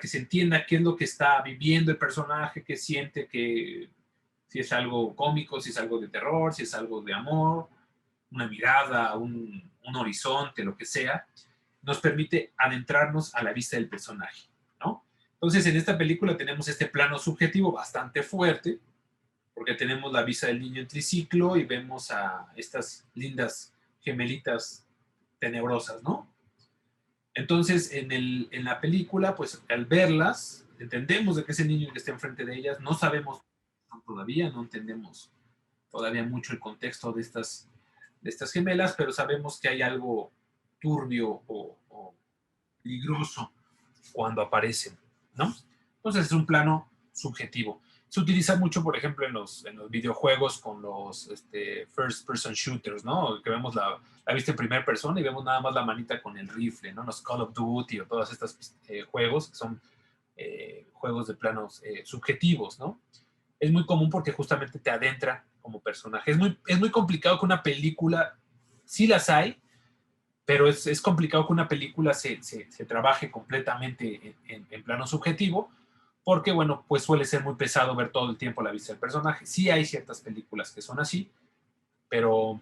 se entienda qué es lo que está viviendo el personaje, qué siente, si es algo cómico, si es algo de terror, si es algo de amor, una mirada, un horizonte, lo que sea. Nos permite adentrarnos a la vista del personaje, ¿no? Entonces, en esta película tenemos este plano subjetivo bastante fuerte, porque tenemos la vista del niño en triciclo y vemos a estas lindas gemelitas tenebrosas, ¿no? Entonces, en la película, pues al verlas, entendemos de que es el niño que está enfrente de ellas, no sabemos todavía, no entendemos todavía mucho el contexto de estas gemelas, pero sabemos que hay algo turbio o peligroso cuando aparecen, ¿no? Entonces es un plano subjetivo. Se utiliza mucho, por ejemplo, en los videojuegos con los first person shooters, ¿no? Que vemos la vista en primera persona y vemos nada más la manita con el rifle, ¿no? Los Call of Duty o todos estos juegos que son juegos de planos subjetivos, ¿no? Es muy común porque justamente te adentra como personaje. Es muy complicado que una película, sí las hay, pero es complicado que una película se trabaje completamente en plano subjetivo, porque, bueno, pues suele ser muy pesado ver todo el tiempo la vista del personaje. Sí hay ciertas películas que son así, pero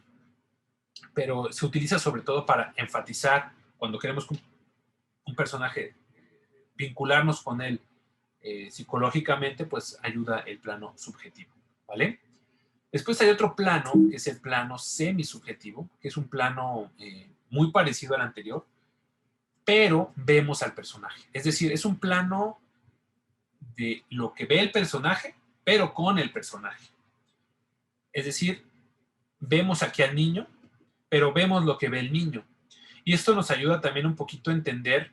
se utiliza sobre todo para enfatizar cuando queremos que un personaje, vincularnos con él psicológicamente, pues ayuda el plano subjetivo, ¿vale? Después hay otro plano, que es el plano semisubjetivo, que es un plano muy parecido al anterior, pero vemos al personaje. Es decir, es un plano de lo que ve el personaje, pero con el personaje. Es decir, vemos aquí al niño, pero vemos lo que ve el niño. Y esto nos ayuda también un poquito a entender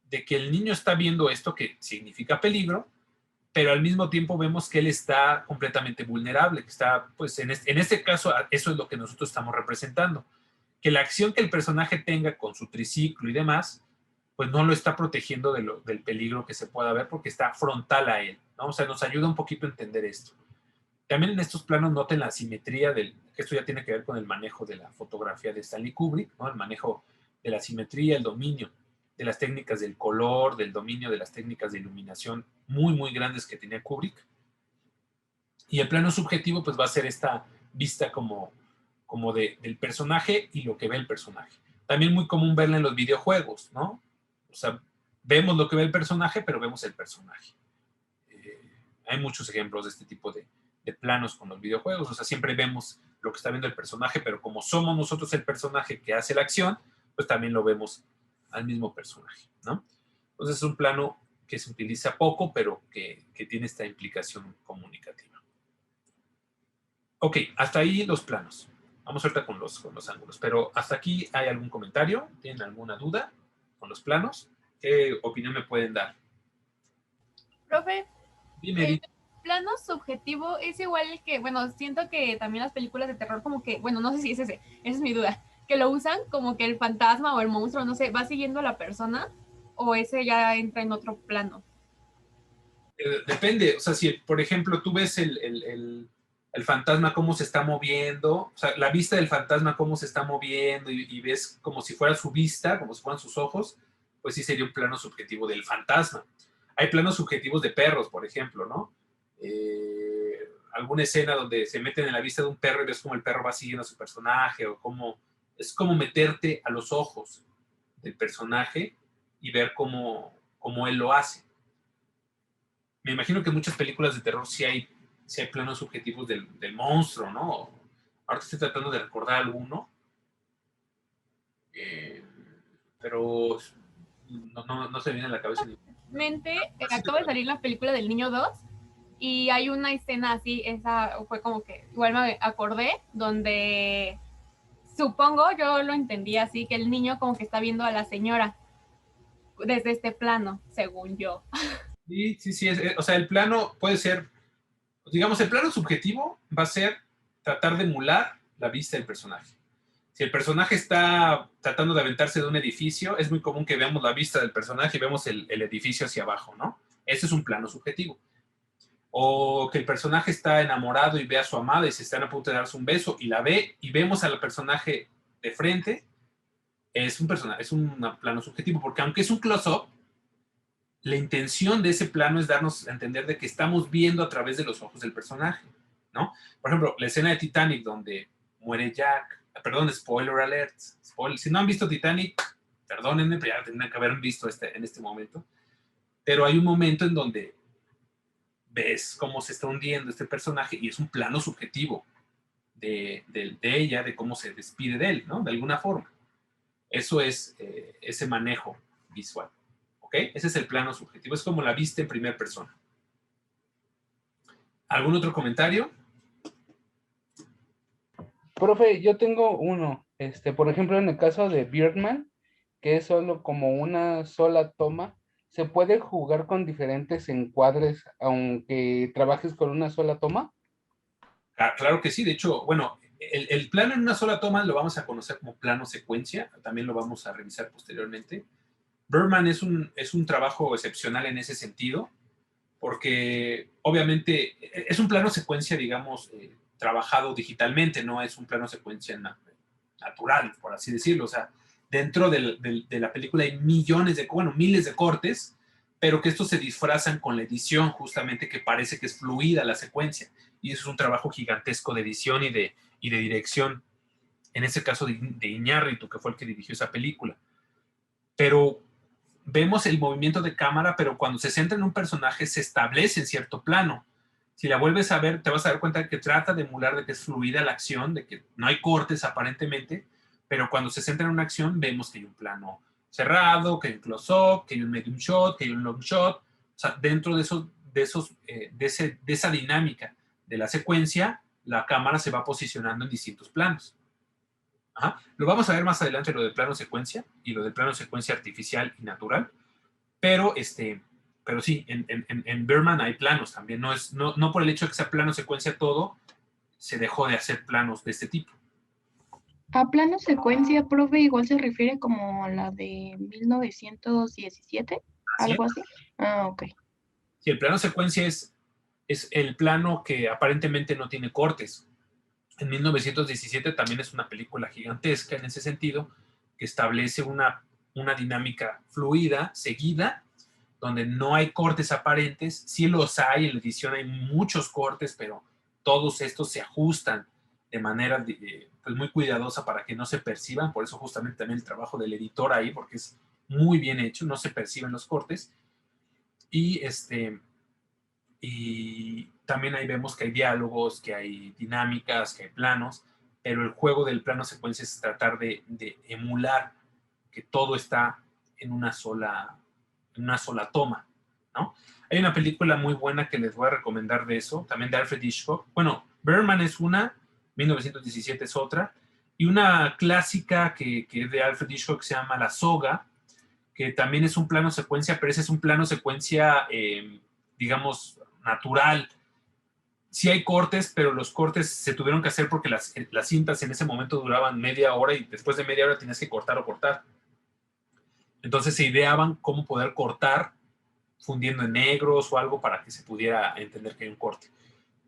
de que el niño está viendo esto que significa peligro, pero al mismo tiempo vemos que él está completamente vulnerable, que está, pues en este caso, eso es lo que nosotros estamos representando, que la acción que el personaje tenga con su triciclo y demás, pues no lo está protegiendo del peligro que se pueda ver porque está frontal a él, ¿no? O sea, nos ayuda un poquito a entender esto. También en estos planos noten la simetría que esto ya tiene que ver con el manejo de la fotografía de Stanley Kubrick, ¿no? El manejo de la simetría, el dominio de las técnicas del color, del dominio de las técnicas de iluminación muy, muy grandes que tenía Kubrick. Y el plano subjetivo, pues va a ser esta vista como del personaje y lo que ve el personaje. También muy común verla en los videojuegos, ¿no? O sea, vemos lo que ve el personaje, pero vemos el personaje. Hay muchos ejemplos de este tipo de planos con los videojuegos. O sea, siempre vemos lo que está viendo el personaje, pero como somos nosotros el personaje que hace la acción, pues también lo vemos al mismo personaje, ¿no? Entonces es un plano que se utiliza poco, pero que tiene esta implicación comunicativa. Ok, hasta ahí los planos. Vamos ahorita con los ángulos, pero hasta aquí, ¿hay algún comentario? ¿Tienen alguna duda con los planos? ¿Qué opinión me pueden dar? Profe, Dime, el plano subjetivo es igual que, bueno, siento que también las películas de terror como que, bueno, no sé si es esa es mi duda, que lo usan como que el fantasma o el monstruo, no sé, va siguiendo a la persona o ese ya entra en otro plano. Depende, o sea, si por ejemplo tú ves el fantasma cómo se está moviendo, o sea, la vista del fantasma cómo se está moviendo y ves como si fuera su vista, como si fueran sus ojos, pues sí sería un plano subjetivo del fantasma. Hay planos subjetivos de perros, por ejemplo, ¿no? Alguna escena donde se meten en la vista de un perro y ves cómo el perro va siguiendo a su personaje, o cómo es como meterte a los ojos del personaje y ver cómo él lo hace. Me imagino que en muchas películas de terror sí hay planos subjetivos del monstruo, ¿no? Ahora estoy tratando de recordar alguno, pero no se viene a la cabeza. Acaba de salir la película del Niño 2 y hay una escena así, esa fue como que igual me acordé, donde supongo, yo lo entendí así, que el niño como que está viendo a la señora desde este plano, según yo. Sí, o sea, el plano puede ser, digamos, el plano subjetivo va a ser tratar de emular la vista del personaje. Si el personaje está tratando de aventarse de un edificio, es muy común que veamos la vista del personaje y vemos el edificio hacia abajo, ¿no? Ese es un plano subjetivo. O que el personaje está enamorado y ve a su amada y se están a punto de darse un beso y la ve y vemos al personaje de frente, es un plano subjetivo, porque aunque es un close-up, la intención de ese plano es darnos a entender de que estamos viendo a través de los ojos del personaje, ¿no? Por ejemplo, la escena de Titanic donde muere Jack, perdón, spoiler alert, si no han visto Titanic, perdónenme, pero ya tendrían que haber visto en este momento, pero hay un momento en donde ves cómo se está hundiendo este personaje y es un plano subjetivo de ella, de cómo se despide de él, ¿no? De alguna forma. Eso es ese manejo visual. ¿Ok? Ese es el plano subjetivo. Es como la viste en primera persona. ¿Algún otro comentario? Profe, yo tengo uno. Por ejemplo, en el caso de Birdman, que es solo como una sola toma, ¿se puede jugar con diferentes encuadres aunque trabajes con una sola toma? Claro que sí. De hecho, bueno, el plano en una sola toma lo vamos a conocer como plano secuencia. También lo vamos a revisar posteriormente. Birdman es un trabajo excepcional en ese sentido, porque obviamente es un plano secuencia, digamos, trabajado digitalmente, no es un plano secuencia natural, por así decirlo. O sea, dentro de la película hay miles de cortes, pero que estos se disfrazan con la edición, justamente, que parece que es fluida la secuencia. Y eso es un trabajo gigantesco de edición y de dirección, en ese caso de Iñárritu, que fue el que dirigió esa película. Pero vemos el movimiento de cámara, pero cuando se centra en un personaje se establece en cierto plano. Si la vuelves a ver, te vas a dar cuenta de que trata de emular de que es fluida la acción, de que no hay cortes aparentemente, pero cuando se centra en una acción vemos que hay un plano cerrado, que hay un close-up, que hay un medium shot, que hay un long shot. O sea, dentro de esa dinámica de la secuencia, la cámara se va posicionando en distintos planos. Ajá. Lo vamos a ver más adelante, lo del plano secuencia y lo del plano secuencia artificial y natural, pero sí, en Birdman hay planos también, no por el hecho de que sea plano secuencia todo, se dejó de hacer planos de este tipo. A plano secuencia, profe, igual se refiere como a la de 1917, ¿Así algo es? así. Ah, ok. Sí, el plano secuencia es el plano que aparentemente no tiene cortes. En 1917 también es una película gigantesca en ese sentido, que establece una dinámica fluida, seguida, donde no hay cortes aparentes. Sí los hay, en la edición hay muchos cortes, pero todos estos se ajustan de manera pues muy cuidadosa para que no se perciban. Por eso justamente también el trabajo del editor ahí, porque es muy bien hecho, no se perciben los cortes. Y y también ahí vemos que hay diálogos, que hay dinámicas, que hay planos, pero el juego del plano secuencia es tratar de emular que todo está en una sola toma, ¿no? Hay una película muy buena que les voy a recomendar de eso, también de Alfred Hitchcock. Bueno, Birdman es una, 1917 es otra, y una clásica que es de Alfred Hitchcock que se llama La Soga, que también es un plano secuencia, pero ese es un plano secuencia, digamos, natural. Sí hay cortes, pero los cortes se tuvieron que hacer porque las cintas en ese momento duraban media hora y después de media hora tenías que cortar o cortar. Entonces se ideaban cómo poder cortar fundiendo en negros o algo para que se pudiera entender que hay un corte.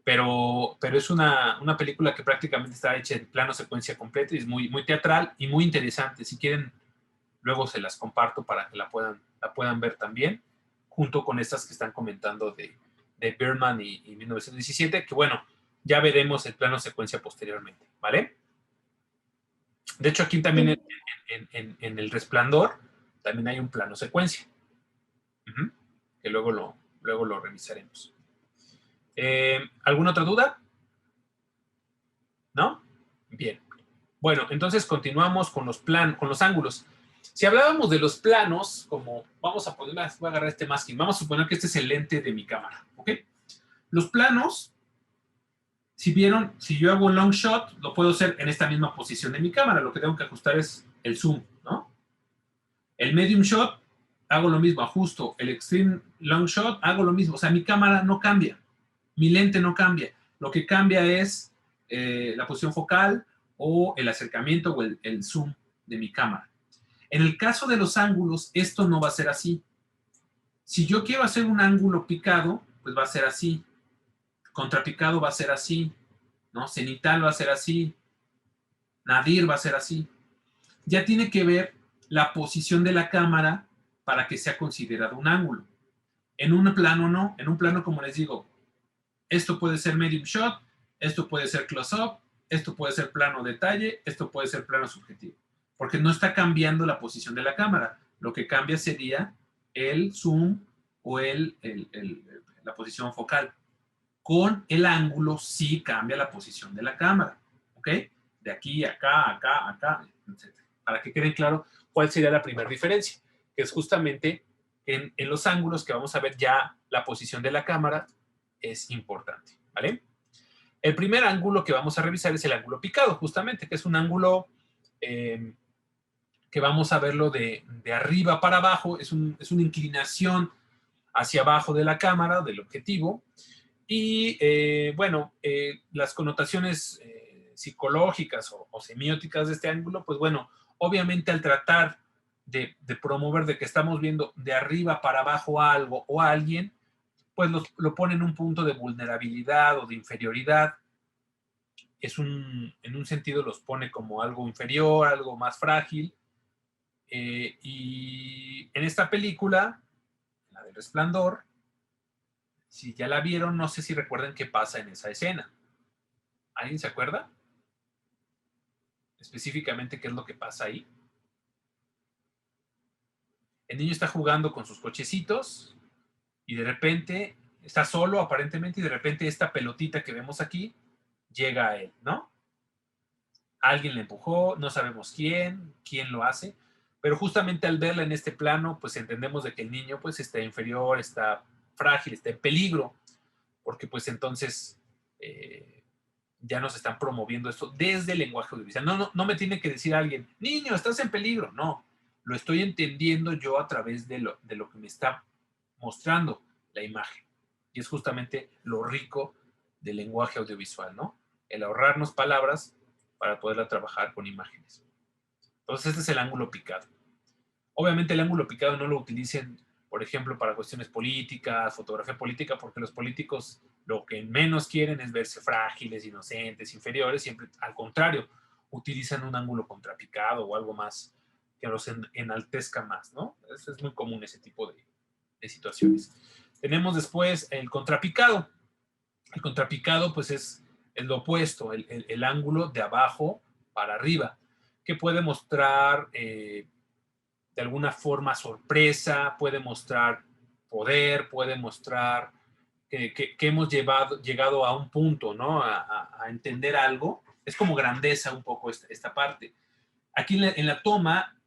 Pero es una película que prácticamente está hecha en plano secuencia completo y es muy, muy teatral y muy interesante. Si quieren, luego se las comparto para que la puedan ver también, junto con estas que están comentando de Birdman y 1917, que bueno, ya veremos el plano secuencia posteriormente, ¿vale? De hecho, aquí también en El Resplandor también hay un plano secuencia, que luego lo revisaremos. ¿Alguna otra duda? ¿No? Bien. Bueno, entonces continuamos con los ángulos. Si hablábamos de los planos, como voy a agarrar este masking, vamos a suponer que este es el lente de mi cámara, ¿ok? Los planos, si yo hago un long shot, lo puedo hacer en esta misma posición de mi cámara, lo que tengo que ajustar es el zoom, ¿no? El medium shot, hago lo mismo, ajusto. El extreme long shot, hago lo mismo. O sea, mi cámara no cambia, mi lente no cambia. Lo que cambia es la posición focal o el acercamiento o el zoom de mi cámara. En el caso de los ángulos, esto no va a ser así. Si yo quiero hacer un ángulo picado, pues va a ser así. Contrapicado va a ser así, ¿no? Cenital va a ser así, nadir va a ser así. Ya tiene que ver la posición de la cámara para que sea considerado un ángulo. En un plano no, en un plano, como les digo, esto puede ser medium shot, esto puede ser close-up, esto puede ser plano detalle, esto puede ser plano subjetivo, porque no está cambiando la posición de la cámara. Lo que cambia sería el zoom o la posición focal. Con el ángulo sí cambia la posición de la cámara, ¿ok? De aquí, acá, acá, acá, etc. Para que quede claro cuál sería la primera diferencia, que es justamente en los ángulos que vamos a ver ya la posición de la cámara es importante, ¿vale? El primer ángulo que vamos a revisar es el ángulo picado, justamente, que es un ángulo que vamos a verlo de arriba para abajo, es una inclinación hacia abajo de la cámara, del objetivo, y bueno, las connotaciones psicológicas o semióticas de este ángulo, pues bueno, obviamente al tratar de promover de que estamos viendo de arriba para abajo a algo o a alguien, pues lo pone en un punto de vulnerabilidad o de inferioridad. En un sentido los pone como algo inferior, algo más frágil. Y en esta película, la del Resplandor, si ya la vieron, no sé si recuerdan qué pasa en esa escena. ¿Alguien se acuerda? Específicamente, ¿qué es lo que pasa ahí? El niño está jugando con sus cochecitos y de repente está solo aparentemente y de repente esta pelotita que vemos aquí llega a él, ¿no? Alguien le empujó, no sabemos quién lo hace, pero justamente al verla en este plano, pues entendemos de que el niño pues está inferior, está frágil, está en peligro, porque pues entonces ya nos están promoviendo esto desde el lenguaje audiovisual. No me tiene que decir alguien, niño, estás en peligro. No, lo estoy entendiendo yo a través de lo que me está mostrando la imagen. Y es justamente lo rico del lenguaje audiovisual, ¿no? El ahorrarnos palabras para poderla trabajar con imágenes. Entonces, este es el ángulo picado. Obviamente el ángulo picado no lo utilicen, por ejemplo, para cuestiones políticas, fotografía política, porque los políticos lo que menos quieren es verse frágiles, inocentes, inferiores, siempre al contrario, utilizan un ángulo contrapicado o algo más que los enaltezca más, ¿no? Es muy común ese tipo de situaciones. Tenemos después el contrapicado. El contrapicado, pues, es lo opuesto, el ángulo de abajo para arriba, que puede mostrar de alguna forma sorpresa, puede mostrar poder, puede mostrar que hemos llegado a un punto, ¿no? A entender algo. Es como grandeza un poco esta parte. Aquí en la toma,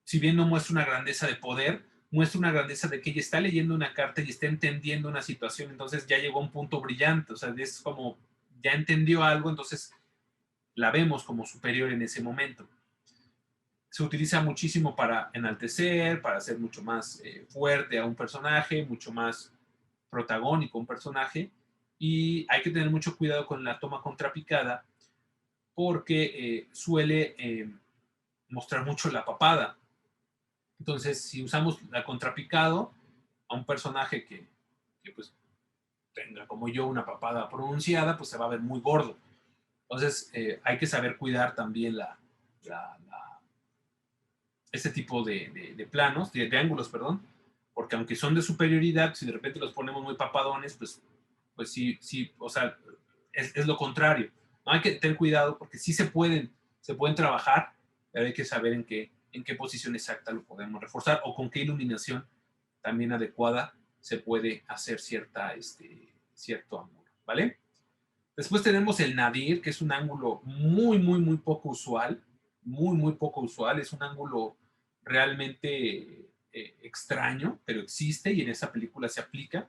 si bien no muestra una grandeza de poder, muestra una grandeza de que ella está leyendo una carta y está entendiendo una situación, entonces ya llegó a un punto brillante, o sea, es como, ya entendió algo, entonces la vemos como superior en ese momento. Se utiliza muchísimo para enaltecer, para hacer mucho más fuerte a un personaje, mucho más protagónico a un personaje, y hay que tener mucho cuidado con la toma contrapicada porque suele mostrar mucho la papada. Entonces, si usamos la contrapicado a un personaje que pues tenga como yo una papada pronunciada, pues se va a ver muy gordo. Entonces, hay que saber cuidar también este tipo de planos, de ángulos, perdón, porque aunque son de superioridad, si de repente los ponemos muy papadones, pues sí, o sea, es lo contrario. No hay que tener cuidado porque sí se pueden trabajar, pero hay que saber en qué posición exacta lo podemos reforzar o con qué iluminación también adecuada se puede hacer cierto ángulo, ¿vale? Después tenemos el nadir, que es un ángulo muy, muy, muy poco usual, muy, muy poco usual, es un ángulo realmente extraño, pero existe y en esa película se aplica.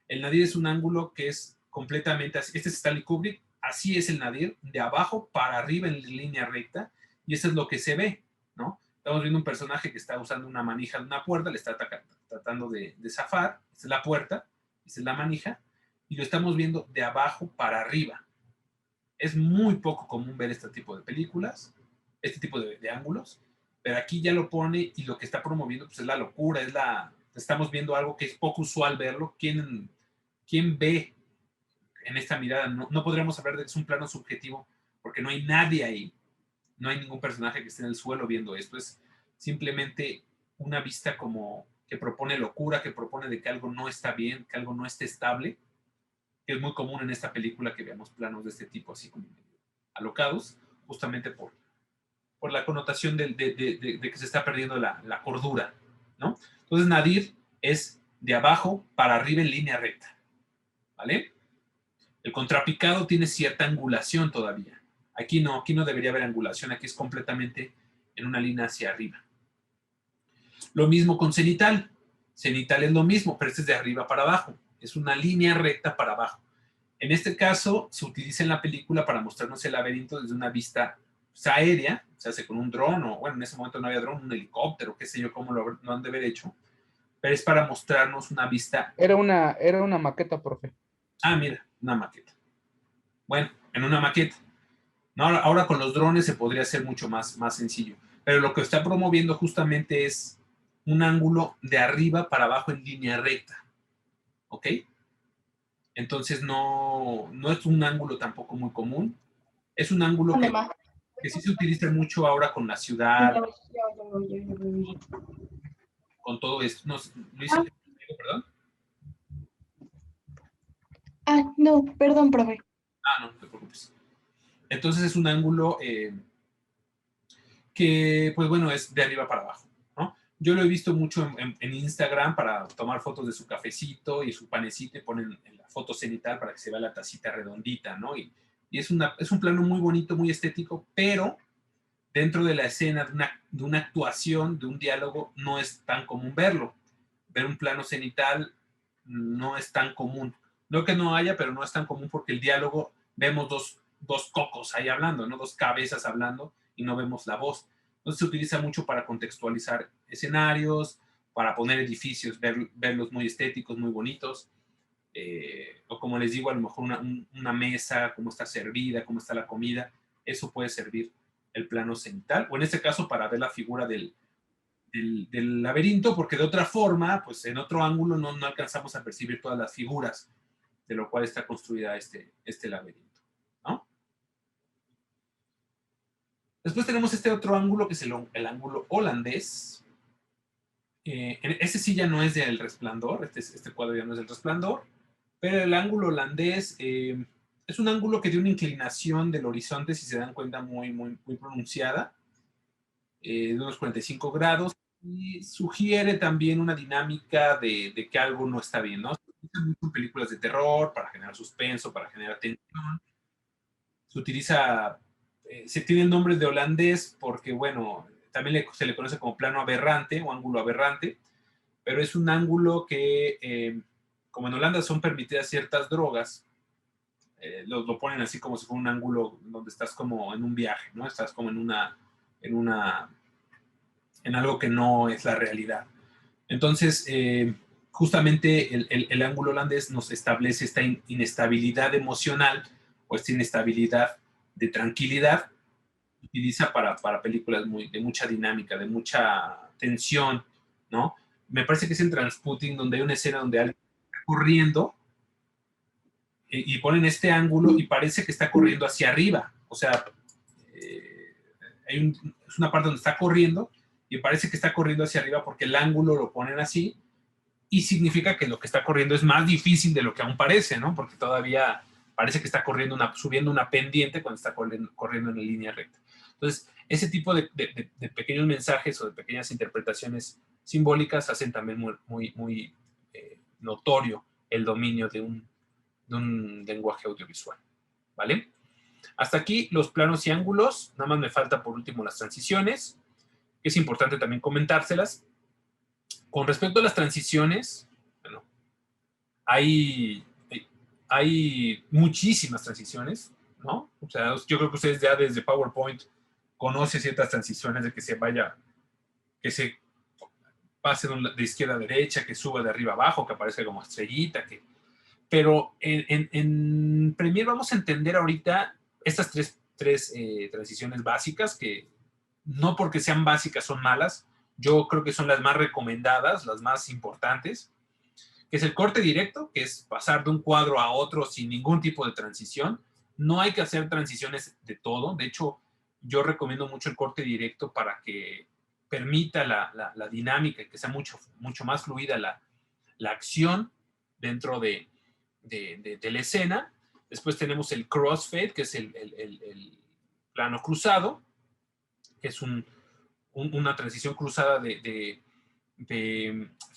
El nadir es un ángulo que es completamente así. Este es Stanley Kubrick, así es el nadir, de abajo para arriba en línea recta, y eso es lo que se ve, ¿no? Estamos viendo un personaje que está usando una manija de una puerta, le está tratando de zafar, esta es la puerta, esta es la manija, y lo estamos viendo de abajo para arriba. Es muy poco común ver este tipo de películas, este tipo de ángulos, pero aquí ya lo pone y lo que está promoviendo pues, es la locura, estamos viendo algo que es poco usual verlo. ¿Quién ve en esta mirada. No podríamos hablar de que es un plano subjetivo porque no hay nadie ahí. No hay ningún personaje que esté en el suelo viendo esto. Es simplemente una vista como que propone locura, que propone de que algo no está bien, que algo no está estable. Que es muy común en esta película que veamos planos de este tipo, así como alocados, justamente por la connotación de que se está perdiendo la cordura, ¿no? Entonces Nadir es de abajo para arriba en línea recta, ¿vale? El contrapicado tiene cierta angulación todavía. Aquí no debería haber angulación, aquí es completamente en una línea hacia arriba. Lo mismo con cenital. Cenital es lo mismo, pero este es de arriba para abajo. Es una línea recta para abajo. En este caso, se utiliza en la película para mostrarnos el laberinto desde una vista aérea, se hace con un dron, o bueno, en ese momento no había dron, un helicóptero, qué sé yo, cómo lo han de haber hecho, pero es para mostrarnos una vista. Era una maqueta, profe. Ah, mira, una maqueta. Bueno, en una maqueta. No, ahora con los drones se podría hacer mucho más sencillo, pero lo que está promoviendo justamente es un ángulo de arriba para abajo en línea recta, ¿ok? Entonces no es un ángulo tampoco muy común, es un ángulo que sí se utiliza mucho ahora con la ciudad, con todo esto. No, Luis, perdón. No, perdón, profe. No te preocupes. Entonces es un ángulo que, pues bueno, es de arriba para abajo, ¿no? Yo lo he visto mucho en Instagram para tomar fotos de su cafecito y su panecito y ponen en la foto cenital para que se vea la tacita redondita, ¿no? Y es un plano muy bonito, muy estético, pero dentro de la escena, de una actuación, de un diálogo, no es tan común verlo. Ver un plano cenital no es tan común. No que no haya, pero no es tan común porque el diálogo, vemos dos cocos ahí hablando, ¿no? Dos cabezas hablando y no vemos la voz. Entonces se utiliza mucho para contextualizar escenarios, para poner edificios, verlos muy estéticos, muy bonitos. O como les digo, a lo mejor una mesa, cómo está servida, cómo está la comida. Eso puede servir el plano cenital, o en este caso para ver la figura del laberinto, porque de otra forma, pues en otro ángulo no alcanzamos a percibir todas las figuras de lo cual está construida este laberinto, ¿no? Después tenemos este otro ángulo, que es el ángulo holandés. Este sí ya no es del Resplandor, este cuadro ya no es del Resplandor, pero el ángulo holandés es un ángulo que tiene una inclinación del horizonte, si se dan cuenta, muy pronunciada, de unos 45 grados, y sugiere también una dinámica de que algo no está bien, ¿no? Se utilizan mucho en películas de terror para generar suspenso, para generar tensión. Se utiliza, se tiene el nombre de holandés porque, bueno, también se le conoce como plano aberrante o ángulo aberrante, pero es un ángulo que, como en Holanda son permitidas ciertas drogas, lo ponen así como si fuera un ángulo donde estás como en un viaje, ¿no? Estás como en algo que no es la realidad. Entonces, justamente el ángulo holandés nos establece esta inestabilidad emocional o esta inestabilidad de tranquilidad. Utiliza para películas de mucha dinámica, de mucha tensión, ¿no? Me parece que es en Trainspotting donde hay una escena donde alguien está corriendo y ponen este ángulo y parece que está corriendo hacia arriba. O sea, es una parte donde está corriendo y parece que está corriendo hacia arriba porque el ángulo lo ponen así y significa que lo que está corriendo es más difícil de lo que aún parece, ¿no? Porque todavía parece que está subiendo una pendiente cuando está corriendo en línea recta. Entonces, ese tipo de pequeños mensajes o de pequeñas interpretaciones simbólicas hacen también muy notorio el dominio de un lenguaje audiovisual, ¿vale? Hasta aquí los planos y ángulos. Nada más me falta por último las transiciones, que es importante también comentárselas. Con respecto a las transiciones, bueno, hay muchísimas transiciones, ¿no? O sea, yo creo que ustedes ya desde PowerPoint conocen ciertas transiciones de que se pase de izquierda a derecha, que suba de arriba a abajo, que aparezca como estrellita, pero en Premiere vamos a entender ahorita estas tres transiciones básicas, que no porque sean básicas son malas, yo creo que son las más recomendadas, las más importantes, que es el corte directo, que es pasar de un cuadro a otro sin ningún tipo de transición. No hay que hacer transiciones de todo. De hecho, yo recomiendo mucho el corte directo para que permita la dinámica y que sea mucho más fluida la acción dentro de la escena. Después tenemos el crossfade, que es el plano cruzado, que es una transición cruzada de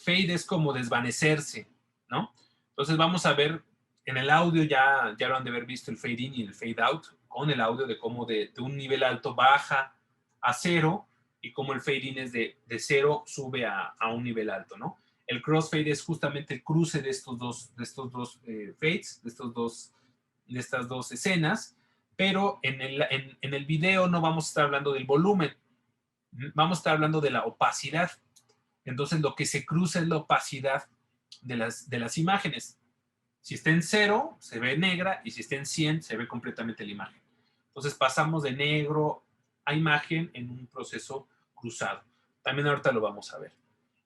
fade, es como desvanecerse, ¿no? Entonces vamos a ver, en el audio ya lo han de haber visto el fade in y el fade out, con el audio de cómo de un nivel alto baja a cero y cómo el fade in es de cero sube a un nivel alto, ¿no? El crossfade es justamente el cruce de estos dos fades, de estas dos escenas, pero en el video no vamos a estar hablando del volumen, vamos a estar hablando de la opacidad. Entonces lo que se cruza es la opacidad de las imágenes. Si está en 0, se ve negra, y si está en 100, se ve completamente la imagen. Entonces pasamos de negro a imagen en un proceso cruzado. También ahorita lo vamos a ver.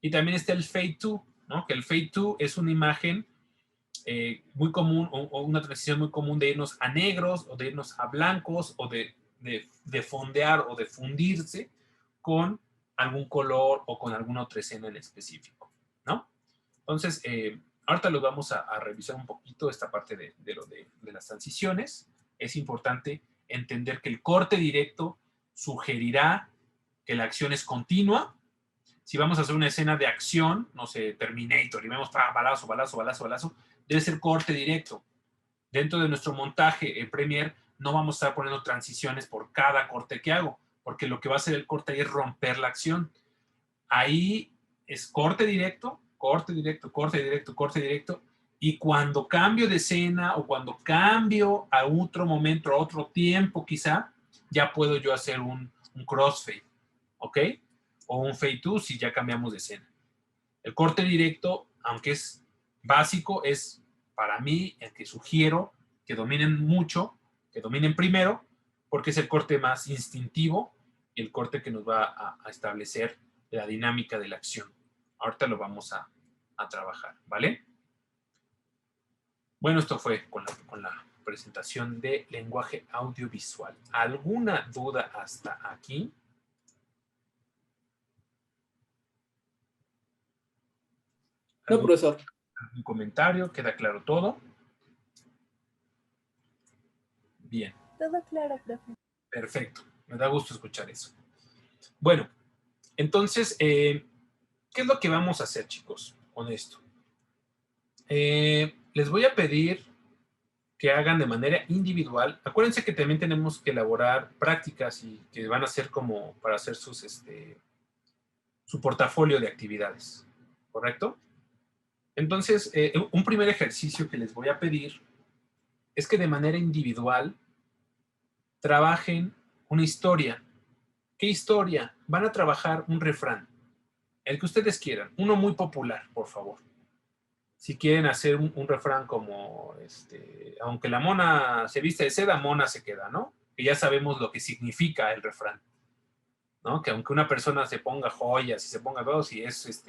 Y también está el Fade to, ¿no? Que el Fade to es una imagen muy común, o una transición muy común de irnos a negros, o de irnos a blancos, o de fondear o de fundirse con algún color o con alguna otra escena en específico, ¿no? Entonces, ahorita lo vamos a revisar un poquito, esta parte de las transiciones. Es importante entender que el corte directo sugerirá que la acción es continua. Si vamos a hacer una escena de acción, no sé, Terminator, y vemos balazo, balazo, balazo, balazo, debe ser corte directo. Dentro de nuestro montaje en Premiere no vamos a estar poniendo transiciones por cada corte que hago, porque lo que va a hacer el corte ahí es romper la acción. Ahí es corte directo, corte directo, corte directo, corte directo, y cuando cambio de escena o cuando cambio a otro momento, a otro tiempo quizá, ya puedo yo hacer un crossfade, ¿ok? O un fade to si ya cambiamos de escena. El corte directo, aunque es básico, es para mí el que sugiero que dominen mucho, que dominen primero, porque es el corte más instintivo y el corte que nos va a establecer la dinámica de la acción. Ahorita lo vamos a trabajar, ¿vale? Bueno, esto fue con la presentación de lenguaje audiovisual. ¿Alguna duda hasta aquí? No, profesor. ¿Algún comentario? ¿Queda claro todo? Bien. Todo claro, profe. Perfecto. Me da gusto escuchar eso. Bueno, entonces, ¿qué es lo que vamos a hacer, chicos, con esto? Les voy a pedir que hagan de manera individual. Acuérdense que también tenemos que elaborar prácticas y que van a ser como para hacer su portafolio de actividades, ¿correcto? Entonces, un primer ejercicio que les voy a pedir es que de manera individual trabajen una historia. ¿Qué historia? Van a trabajar un refrán, el que ustedes quieran, uno muy popular, por favor. Si quieren hacer un refrán como, aunque la mona se viste de seda, mona se queda, ¿no? Que ya sabemos lo que significa el refrán, ¿no? Que aunque una persona se ponga joyas y se ponga todo, si es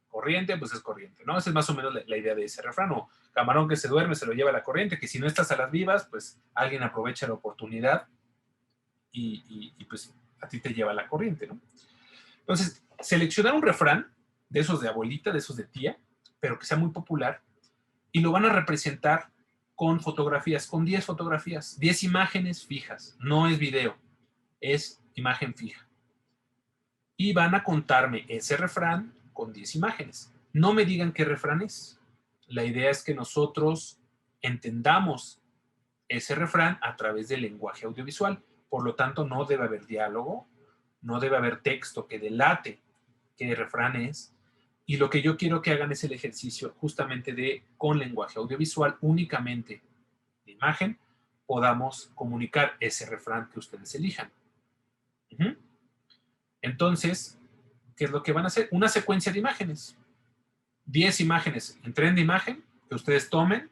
corriente, pues es corriente, ¿no? Esa es más o menos la idea de ese refrán. O camarón que se duerme se lo lleva la corriente, que si no estás a las vivas, pues alguien aprovecha la oportunidad y pues a ti te lleva la corriente, ¿no? Entonces, seleccionar un refrán de esos de abuelita, de esos de tía, pero que sea muy popular, y lo van a representar con fotografías, con 10 fotografías, 10 imágenes fijas. No es video, es imagen fija. Y van a contarme ese refrán con 10 imágenes. No me digan qué refrán es. La idea es que nosotros entendamos ese refrán a través del lenguaje audiovisual. Por lo tanto, no debe haber diálogo, no debe haber texto que delate qué refrán es. Y lo que yo quiero que hagan es el ejercicio justamente de, con lenguaje audiovisual, únicamente de imagen, podamos comunicar ese refrán que ustedes elijan. Entonces, ¿qué es lo que van a hacer? Una secuencia de imágenes. 10 imágenes en tren de imagen que ustedes tomen.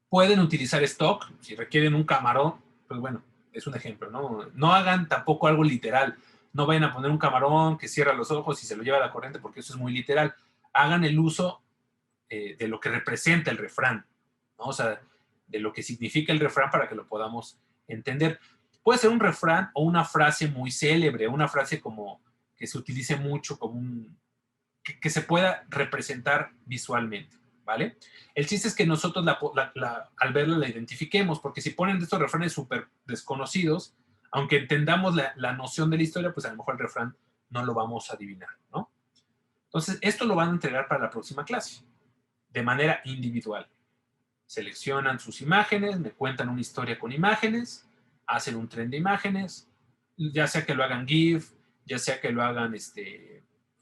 Pueden utilizar stock, si requieren un camarón, pues bueno, es un ejemplo, ¿no? No hagan tampoco algo literal. No vayan a poner un camarón que cierra los ojos y se lo lleva a la corriente, porque eso es muy literal. Hagan el uso de lo que representa el refrán, ¿no? O sea, de lo que significa el refrán para que lo podamos entender. Puede ser un refrán o una frase muy célebre, una frase como que se utilice mucho, como que se pueda representar visualmente, ¿vale? El chiste es que nosotros al verla la identifiquemos, porque si ponen estos refranes súper desconocidos, aunque entendamos la noción de la historia, pues a lo mejor el refrán no lo vamos a adivinar, ¿no? Entonces, esto lo van a entregar para la próxima clase, de manera individual. Seleccionan sus imágenes, me cuentan una historia con imágenes, hacen un tren de imágenes, ya sea que lo hagan GIF, ya sea que lo hagan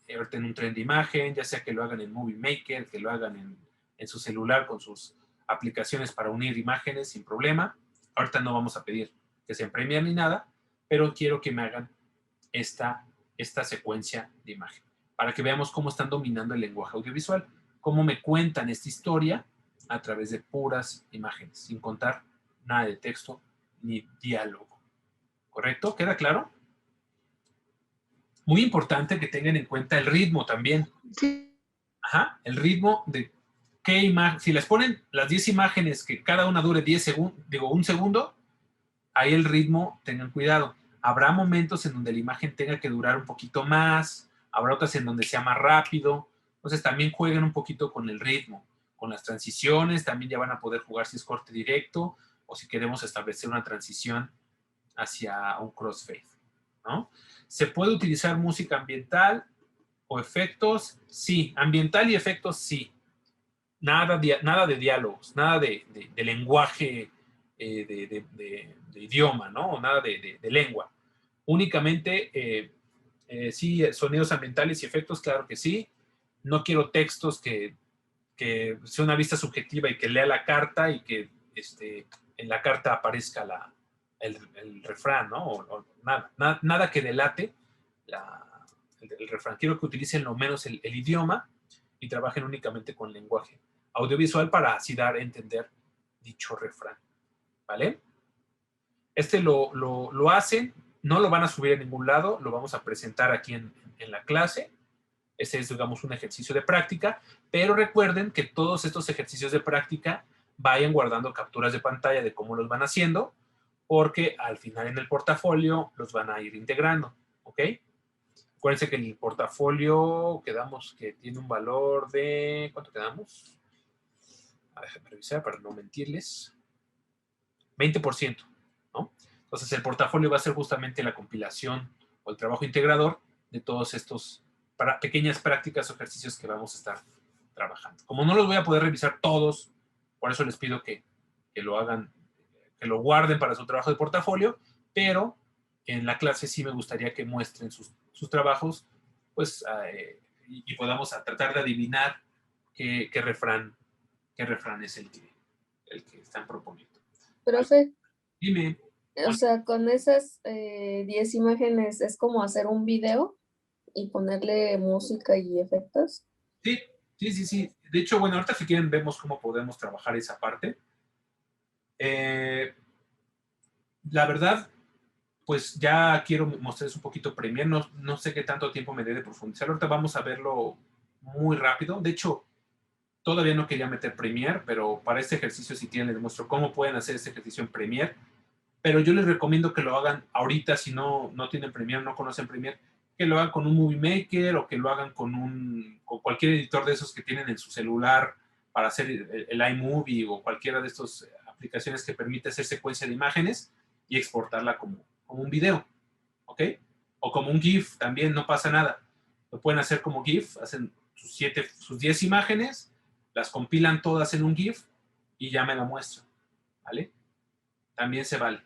en un tren de imagen, ya sea que lo hagan en Movie Maker, que lo hagan en su celular con sus aplicaciones para unir imágenes sin problema. Ahorita no vamos a pedir que se Premiere ni nada, pero quiero que me hagan esta secuencia de imagen, para que veamos cómo están dominando el lenguaje audiovisual, cómo me cuentan esta historia a través de puras imágenes, sin contar nada de texto ni diálogo. ¿Correcto? ¿Queda claro? Muy importante que tengan en cuenta el ritmo también. Sí. Ajá, el ritmo de qué imagen. Si les ponen las 10 imágenes que cada una dure 10 segundos, digo, un segundo, ahí el ritmo, tengan cuidado. Habrá momentos en donde la imagen tenga que durar un poquito más, habrá otras en donde sea más rápido. Entonces también jueguen un poquito con el ritmo, con las transiciones, también ya van a poder jugar si es corte directo o si queremos establecer una transición hacia un crossfade, ¿no? ¿Se puede utilizar música ambiental o efectos? Sí, ambiental y efectos sí. Nada de diálogos, nada de lenguaje, de idioma, ¿no? O nada de lengua. Únicamente, sí, sonidos ambientales y efectos, claro que sí. No quiero textos que sea una vista subjetiva y que lea la carta y que en la carta aparezca el refrán, ¿no? O nada que delate el refrán. Quiero que utilicen lo menos el idioma y trabajen únicamente con lenguaje audiovisual para así dar a entender dicho refrán, ¿vale? Lo hacen, no lo van a subir a ningún lado, lo vamos a presentar aquí en la clase. Ese es, digamos, un ejercicio de práctica, pero recuerden que todos estos ejercicios de práctica vayan guardando capturas de pantalla de cómo los van haciendo, porque al final en el portafolio los van a ir integrando, ¿ok? Acuérdense que el portafolio quedamos que tiene un valor de, ¿cuánto quedamos? Déjenme revisar para no mentirles. 20%, ¿no? Entonces el portafolio va a ser justamente la compilación o el trabajo integrador de todos estos pequeñas prácticas o ejercicios que vamos a estar trabajando. Como no los voy a poder revisar todos, por eso les pido que lo hagan, que lo guarden para su trabajo de portafolio, pero en la clase sí me gustaría que muestren sus trabajos, pues, y podamos tratar de adivinar qué refrán es el que están proponiendo. Profe, Dime. o sea, con esas 10 imágenes es como hacer un video y ponerle música y efectos. Sí. De hecho, bueno, ahorita si quieren vemos cómo podemos trabajar esa parte. La verdad, pues ya quiero mostrarles un poquito Premiere. No sé qué tanto tiempo me dé de profundizar. Ahorita vamos a verlo muy rápido. De hecho, todavía no quería meter Premiere, pero para este ejercicio, si quieren, les muestro cómo pueden hacer este ejercicio en Premiere. Pero yo les recomiendo que lo hagan ahorita si no tienen Premiere, no conocen Premiere, que lo hagan con un Movie Maker o que lo hagan con cualquier editor de esos que tienen en su celular para hacer el iMovie o cualquiera de estas aplicaciones que permite hacer secuencia de imágenes y exportarla como un video, ¿ok? O como un GIF, también no pasa nada. Lo pueden hacer como GIF, hacen sus 10 imágenes, las compilan todas en un GIF y ya me la muestran, ¿vale? También se vale.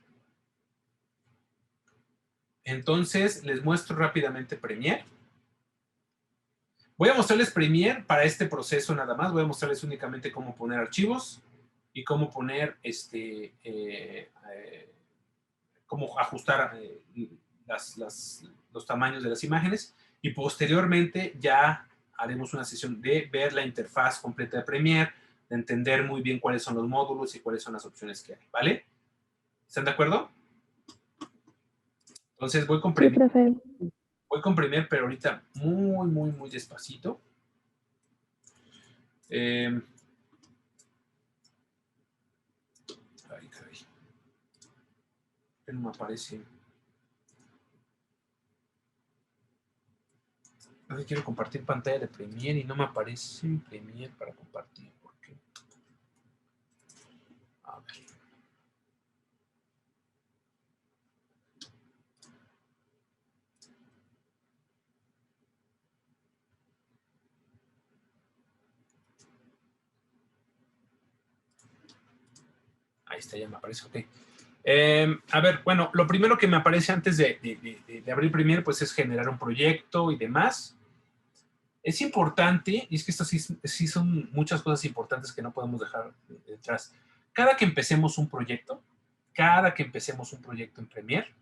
Entonces, les muestro rápidamente Premiere. Voy a mostrarles Premiere para este proceso nada más. Voy a mostrarles únicamente cómo poner archivos y cómo poner, cómo ajustar los tamaños de las imágenes. Y posteriormente ya haremos una sesión de ver la interfaz completa de Premiere, de entender muy bien cuáles son los módulos y cuáles son las opciones que hay, ¿vale? ¿Están de acuerdo? Entonces voy con Premiere. Sí, profe. Voy con Premiere, pero ahorita muy despacito. Ay, caray. No me aparece. Quiero compartir pantalla de Premiere y no me aparece Premiere para compartir. ¿Por qué? A ver. Ahí está, ya me aparece, ok. A ver, bueno, lo primero que me aparece antes de abrir Premiere, pues es generar un proyecto y demás. Es importante, y es que esto sí son muchas cosas importantes que no podemos dejar detrás. Cada que empecemos un proyecto en Premiere,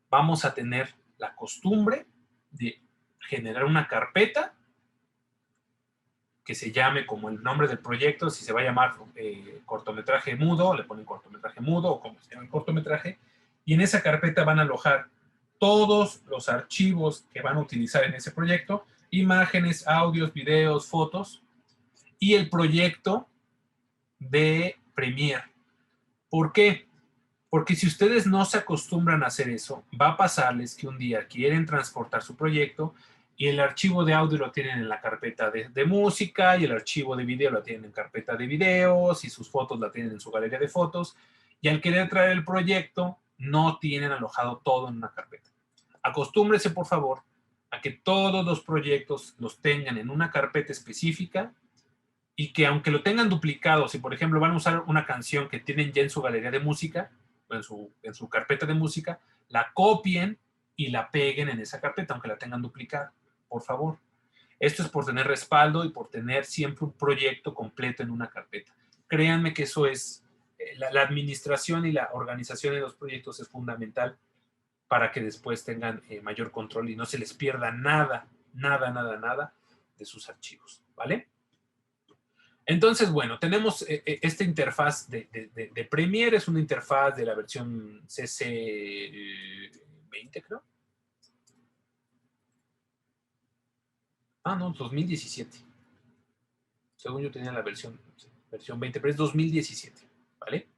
vamos a tener la costumbre de generar una carpeta que se llame como el nombre del proyecto. Si se va a llamar cortometraje mudo, le ponen cortometraje mudo o como se llama el cortometraje, y en esa carpeta van a alojar todos los archivos que van a utilizar en ese proyecto, imágenes, audios, videos, fotos, y el proyecto de Premiere. ¿Por qué? Porque si ustedes no se acostumbran a hacer eso, va a pasarles que un día quieren transportar su proyecto y el archivo de audio lo tienen en la carpeta de música y el archivo de video lo tienen en carpeta de videos y sus fotos la tienen en su galería de fotos, y al querer traer el proyecto no tienen alojado todo en una carpeta. Acostúmbrese, por favor, a que todos los proyectos los tengan en una carpeta específica y que aunque lo tengan duplicado, si por ejemplo van a usar una canción que tienen ya en su galería de música, en su carpeta de música, la copien y la peguen en esa carpeta, aunque la tengan duplicada, por favor. Esto es por tener respaldo y por tener siempre un proyecto completo en una carpeta. Créanme que eso es, la administración y la organización de los proyectos es fundamental para que después tengan mayor control y no se les pierda nada de sus archivos, ¿vale? Entonces, bueno, tenemos esta interfaz de Premiere, es una interfaz de la versión CC20, creo. Ah, no, 2017. Según yo tenía la versión 20, pero es 2017, ¿vale?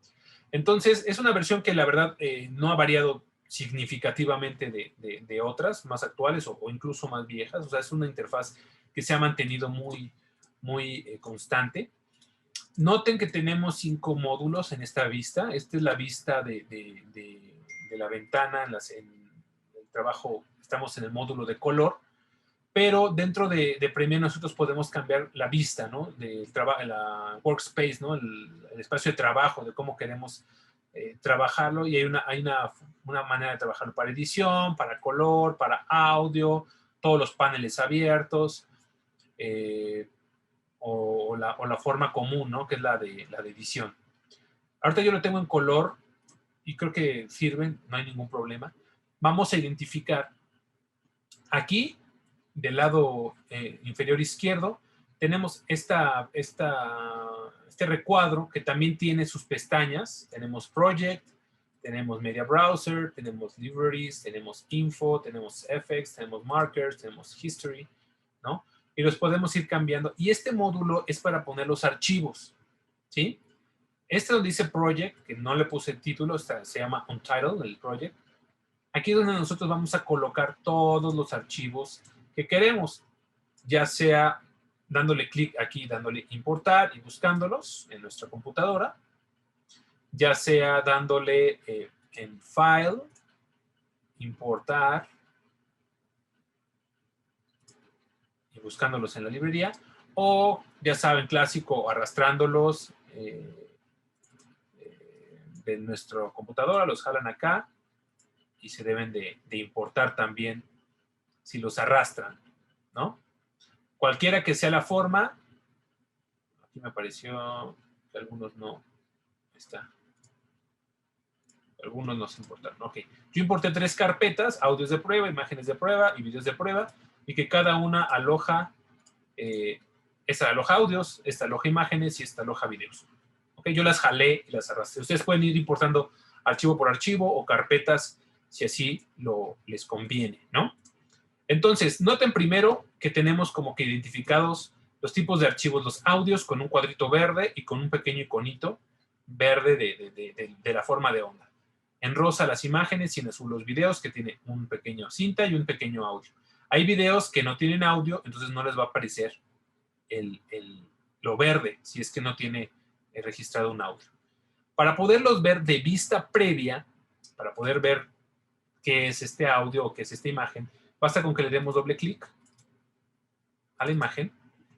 Entonces, es una versión que la verdad no ha variado significativamente de otras más actuales o incluso más viejas. O sea, es una interfaz que se ha mantenido muy constante. Noten que tenemos 5 módulos en esta vista. Esta es la vista de la ventana en el trabajo. Estamos en el módulo de color, pero dentro de Premiere nosotros podemos cambiar la vista, ¿no? La workspace, ¿no? El espacio de trabajo, de cómo queremos trabajarlo, y hay una manera de trabajarlo para edición, para color, para audio, todos los paneles abiertos, o la forma común, ¿no? Que es la de edición. Ahorita yo lo tengo en color y creo que sirven, no hay ningún problema. Vamos a identificar aquí, del lado inferior izquierdo, tenemos este recuadro que también tiene sus pestañas. Tenemos Project, tenemos Media Browser, tenemos Libraries, tenemos Info, tenemos FX, tenemos Markers, tenemos History, ¿no? Y los podemos ir cambiando. Y este módulo es para poner los archivos, ¿sí? Este donde dice Project, que no le puse el título, se llama Untitled, el Project. Aquí es donde nosotros vamos a colocar todos los archivos que queremos, ya sea dándole clic aquí, dándole importar y buscándolos en nuestra computadora, ya sea dándole en File, importar y buscándolos en la librería, o ya saben, clásico, arrastrándolos de nuestra computadora, los jalan acá y se deben de importar también si los arrastran, ¿no? Cualquiera que sea la forma, aquí me pareció que algunos no, está. Algunos no se importaron, ok. Yo importé 3 carpetas, audios de prueba, imágenes de prueba y videos de prueba, y que cada una aloja, esta aloja audios, esta aloja imágenes y esta aloja videos. Ok, yo las jalé y las arrastré. Ustedes pueden ir importando archivo por archivo o carpetas si así les conviene, ¿no? Entonces, noten primero que tenemos como que identificados Los tipos de archivos, los audios con un cuadrito verde y con un pequeño iconito verde de la forma de onda. En rosa las imágenes y en azul los videos, que tiene un pequeño cinta y un pequeño audio. Hay videos que no tienen audio, entonces no les va a aparecer lo verde, si es que no tiene registrado un audio. Para poderlos ver de vista previa, para poder ver qué es este audio o qué es esta imagen, basta con que le demos doble clic a la imagen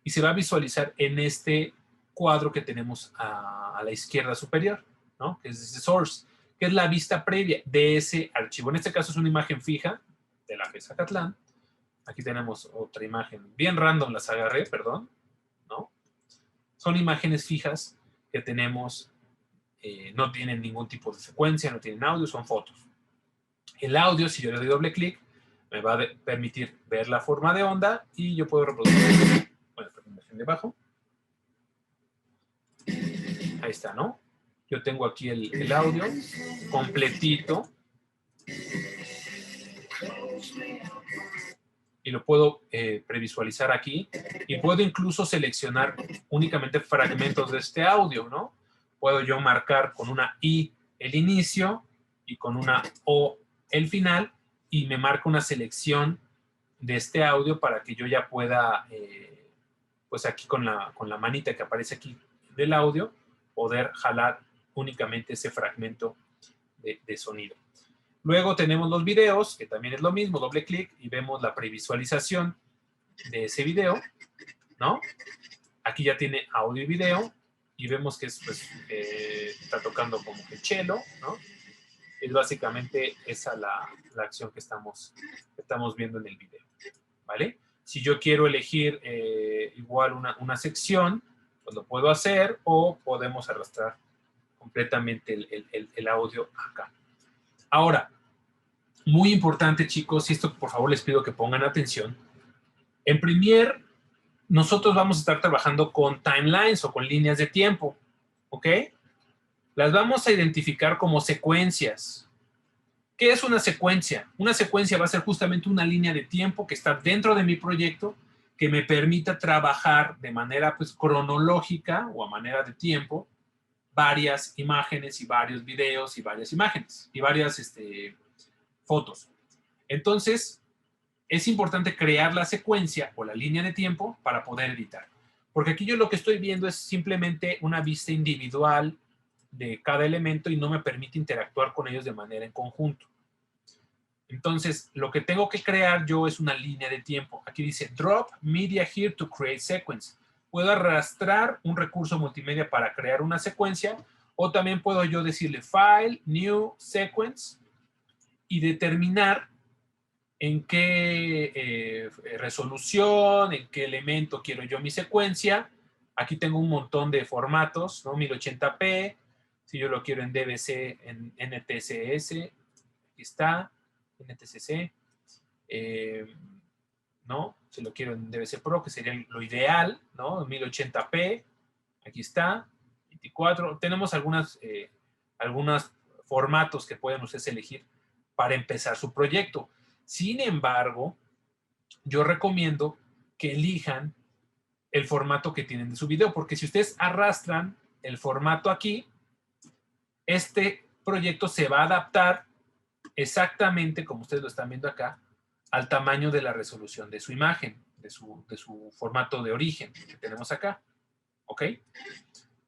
y se va a visualizar en este cuadro que tenemos a la izquierda superior, ¿no? Que es ese source, que es la vista previa de ese archivo. En este caso es una imagen fija de la FES Zacatlán. Aquí tenemos otra imagen, bien random las agarré, perdón, ¿no? Son imágenes fijas que tenemos, no tienen ningún tipo de secuencia, no tienen audio, son fotos. El audio, si yo le doy doble clic, me va a permitir ver la forma de onda y yo puedo reproducir, bueno, de abajo. Ahí está, ¿no? Yo tengo aquí el audio completito. Y lo puedo previsualizar aquí. Y puedo incluso seleccionar únicamente fragmentos de este audio, ¿no? Puedo yo marcar con una I el inicio y con una O el final y me marca una selección de este audio para que yo ya pueda, pues aquí con la manita que aparece aquí del audio, poder jalar únicamente ese fragmento de sonido. Luego tenemos los videos, que también es lo mismo, doble clic y vemos la previsualización de ese video, ¿no? Aquí ya tiene audio y video y vemos que es, pues, está tocando como que cello, ¿no? Es básicamente esa la acción que estamos viendo en el video, ¿vale? Si yo quiero elegir igual una sección, pues lo puedo hacer o podemos arrastrar completamente el audio acá. Ahora, muy importante, chicos, y esto por favor les pido que pongan atención. En Premiere, nosotros vamos a estar trabajando con timelines o con líneas de tiempo, ¿ok? Las vamos a identificar como secuencias. ¿Qué es una secuencia? Una secuencia va a ser justamente una línea de tiempo que está dentro de mi proyecto que me permita trabajar de manera pues cronológica o a manera de tiempo varias imágenes y varios videos y varias imágenes y varias fotos. Entonces, es importante crear la secuencia o la línea de tiempo para poder editar. Porque aquí yo lo que estoy viendo es simplemente una vista individual de cada elemento y no me permite interactuar con ellos de manera en conjunto. Entonces, lo que tengo que crear yo es una línea de tiempo. Aquí dice, drop media here to create sequence. Puedo arrastrar un recurso multimedia para crear una secuencia o también puedo yo decirle file, new, sequence y determinar en qué resolución, en qué elemento quiero yo mi secuencia. Aquí tengo un montón de formatos, ¿no? 1080p, si yo lo quiero en DVC, en NTSS, aquí está, NTSC, ¿no? Si lo quiero en DVC Pro, que sería lo ideal, ¿no? 1080p, aquí está, 24. Tenemos algunos formatos que pueden ustedes elegir para empezar su proyecto. Sin embargo, yo recomiendo que elijan el formato que tienen de su video, porque si ustedes arrastran el formato aquí, este proyecto se va a adaptar exactamente, como ustedes lo están viendo acá, al tamaño de la resolución de su imagen, de su formato de origen que tenemos acá. ¿Ok?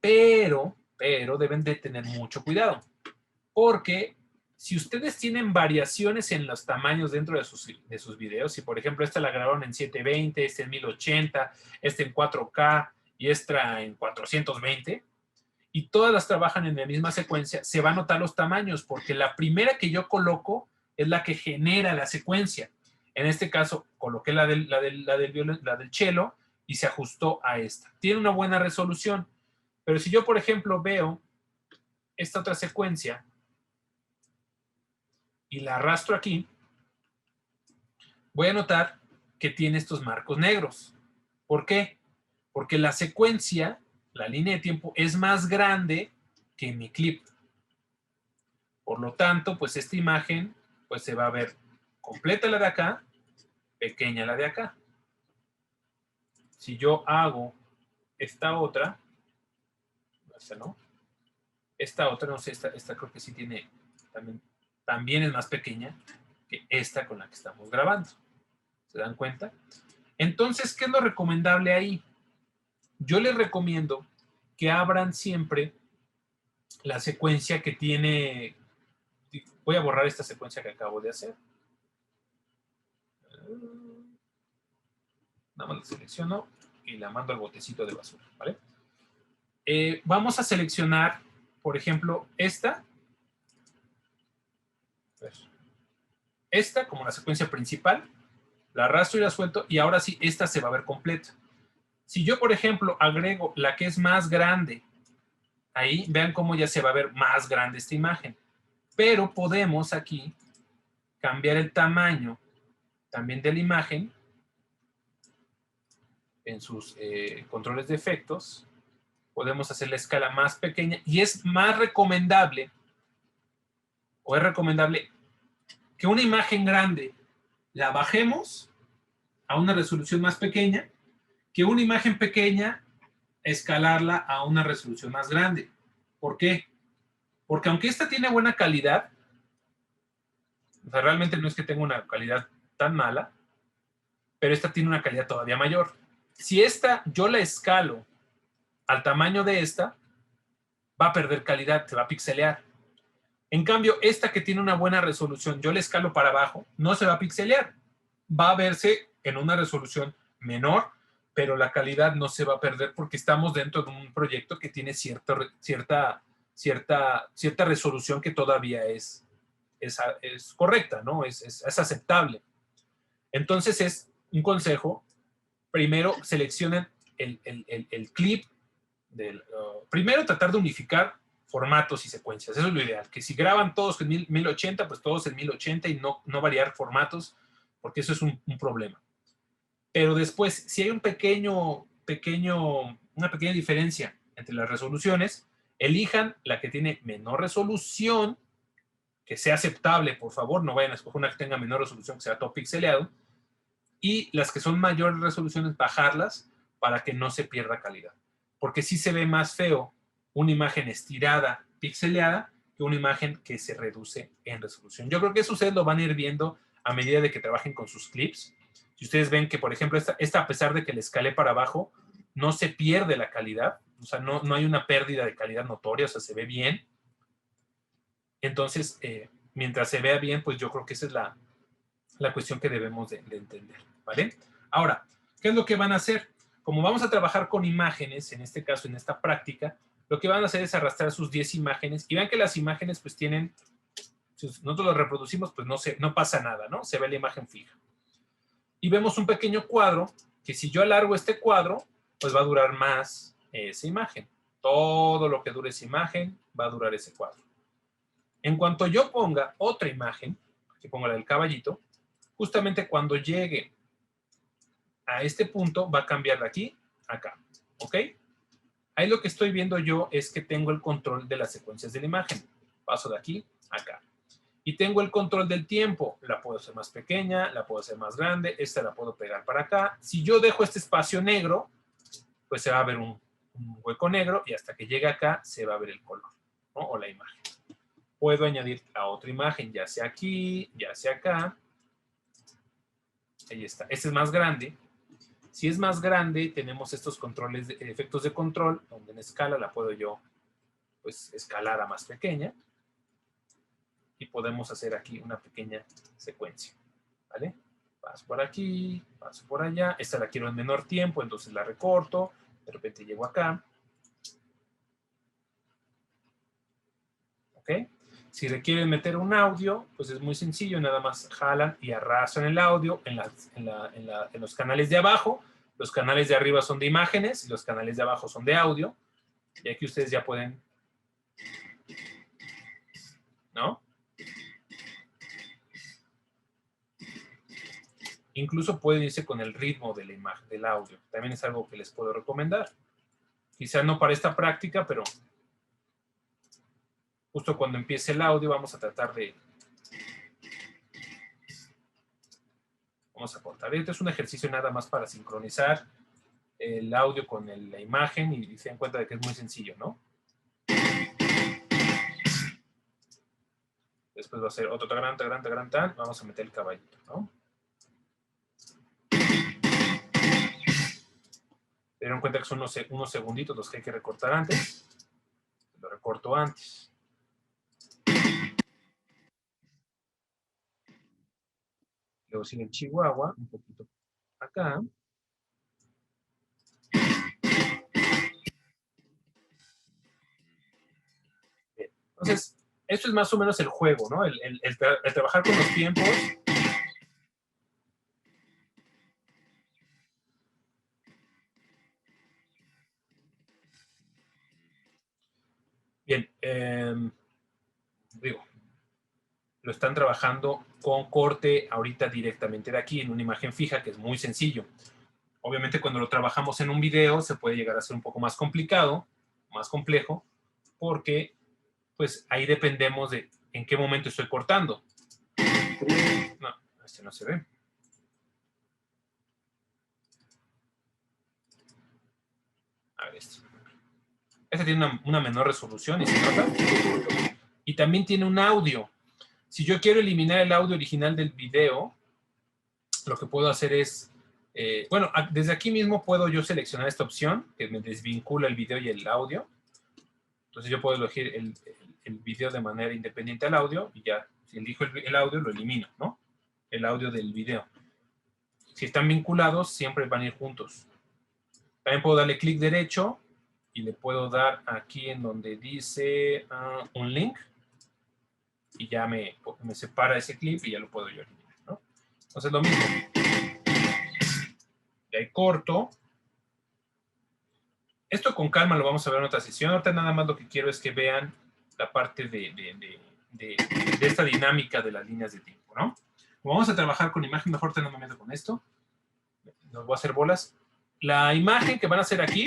Pero deben de tener mucho cuidado, porque si ustedes tienen variaciones en los tamaños dentro de sus videos, si por ejemplo esta la grabaron en 720, este en 1080, este en 4K y esta en 420, y todas las trabajan en la misma secuencia, se van a notar los tamaños, porque la primera que yo coloco es la que genera la secuencia. En este caso, coloqué la del cello y se ajustó a esta. Tiene una buena resolución, pero si yo, por ejemplo, veo esta otra secuencia y la arrastro aquí, voy a notar que tiene estos marcos negros. ¿Por qué? Porque la secuencia, la línea de tiempo, es más grande que mi clip. Por lo tanto, pues esta imagen pues se va a ver completa la de acá, pequeña la de acá. si yo hago esta otra, esta no, esta otra, no sé, esta creo que sí tiene, también es más pequeña que esta con la que estamos grabando. ¿Se dan cuenta? Entonces, ¿qué es lo recomendable ahí? Yo les recomiendo que abran siempre la secuencia que tiene. Voy a borrar esta secuencia que acabo de hacer. Nada más la selecciono y la mando al botecito de basura, ¿vale? Vamos a seleccionar, por ejemplo, esta. Esta como la secuencia principal. La arrastro y la suelto y ahora sí, esta se va a ver completa. Si yo, por ejemplo, agrego la que es más grande, ahí vean cómo ya se va a ver más grande esta imagen. Pero podemos aquí cambiar el tamaño también de la imagen en sus controles de efectos. Podemos hacer la escala más pequeña y es más recomendable, o es recomendable que una imagen grande la bajemos a una resolución más pequeña, que una imagen pequeña escalarla a una resolución más grande. ¿Por qué? Porque aunque esta tiene buena calidad, o sea, realmente no es que tenga una calidad tan mala, pero esta tiene una calidad todavía mayor. Si esta yo la escalo al tamaño de esta, va a perder calidad, se va a pixelear. En cambio, esta que tiene una buena resolución, yo la escalo para abajo, no se va a pixelear. Va a verse en una resolución menor, pero la calidad no se va a perder porque estamos dentro de un proyecto que tiene cierta resolución que todavía es correcta, ¿no? Es aceptable. Entonces es un consejo. Primero seleccionen el clip. Primero tratar de unificar formatos y secuencias. Eso es lo ideal. Que si graban todos en 1080, pues todos en 1080 y no variar formatos, porque eso es un problema. Pero después, si hay una pequeña diferencia entre las resoluciones, elijan la que tiene menor resolución, que sea aceptable, por favor, no vayan a escoger una que tenga menor resolución, que sea todo pixeleado, y las que son mayores resoluciones, bajarlas para que no se pierda calidad. Porque sí se ve más feo una imagen estirada, pixeleada, que una imagen que se reduce en resolución. Yo creo que eso ustedes lo van a ir viendo a medida de que trabajen con sus clips. Si ustedes ven que, por ejemplo, esta a pesar de que le escalé para abajo, no se pierde la calidad, o sea, no hay una pérdida de calidad notoria, o sea, se ve bien. Entonces, mientras se vea bien, pues yo creo que esa es la cuestión que debemos de entender, ¿vale? Ahora, ¿qué es lo que van a hacer? Como vamos a trabajar con imágenes, en este caso, en esta práctica, lo que van a hacer es arrastrar sus 10 imágenes y vean que las imágenes pues tienen, si nosotros lo reproducimos, pues no pasa nada, ¿no? Se ve la imagen fija. Y vemos un pequeño cuadro que si yo alargo este cuadro, pues va a durar más esa imagen. Todo lo que dure esa imagen va a durar ese cuadro. En cuanto yo ponga otra imagen, que pongo la del caballito, justamente cuando llegue a este punto va a cambiar de aquí a acá, ¿ok? Ahí lo que estoy viendo yo es que tengo el control de las secuencias de la imagen. Paso de aquí a acá. Y tengo el control del tiempo. La puedo hacer más pequeña, la puedo hacer más grande, esta la puedo pegar para acá. Si yo dejo este espacio negro, pues se va a ver un hueco negro y hasta que llegue acá se va a ver el color, ¿no? O la imagen. Puedo añadir a otra imagen, ya sea aquí, ya sea acá. Ahí está. Este es más grande. Si es más grande, tenemos estos controles, efectos de control, donde en escala la puedo yo, pues, escalar a más pequeña. Y podemos hacer aquí una pequeña secuencia, ¿vale? Paso por aquí, paso por allá. Esta la quiero en menor tiempo, entonces la recorto. De repente llego acá. ¿Ok? Si requieren meter un audio, pues es muy sencillo. Nada más jalan y arrastran el audio en los canales de abajo. Los canales de arriba son de imágenes y los canales de abajo son de audio. Y aquí ustedes ya pueden, ¿no? Incluso pueden irse con el ritmo de la imagen, del audio. También es algo que les puedo recomendar. Quizá no para esta práctica, pero justo cuando empiece el audio vamos a tratar de... Vamos a cortar. Este es un ejercicio nada más para sincronizar el audio con la imagen y se dan cuenta de que es muy sencillo, ¿no? Después va a ser otro tagrán, tagrán, tagrán, tan. Vamos a meter el caballito, ¿no? Se dieron cuenta que son unos segunditos los que hay que recortar antes. Lo recorto antes. Luego sigue el Chihuahua, un poquito acá. Bien. Entonces, esto es más o menos el juego, ¿no? El trabajar con los tiempos. Bien, digo, lo están trabajando con corte ahorita directamente de aquí en una imagen fija, que es muy sencillo. Obviamente cuando lo trabajamos en un video se puede llegar a ser un poco más complicado, más complejo, porque pues ahí dependemos de en qué momento estoy cortando. No, este no se ve. A ver, este tiene una menor resolución y se nota. Y también tiene un audio. Si yo quiero eliminar el audio original del video, lo que puedo hacer es, bueno, desde aquí mismo puedo yo seleccionar esta opción, que me desvincula el video y el audio. Entonces yo puedo elegir el video de manera independiente al audio, y ya, si elijo el audio, lo elimino, ¿no? El audio del video. Si están vinculados, siempre van a ir juntos. También puedo darle clic derecho, y le puedo dar aquí en donde dice un link, y ya me separa ese clip y ya lo puedo yo eliminar, ¿no? Entonces lo mismo. Y ahí corto. Esto con calma lo vamos a ver en otra sesión. Ahorita nada más lo que quiero es que vean la parte de esta dinámica de las líneas de tiempo, ¿no? Como vamos a trabajar con imagen, mejor te no me meto con esto. Nos voy a hacer bolas. La imagen que van a hacer aquí,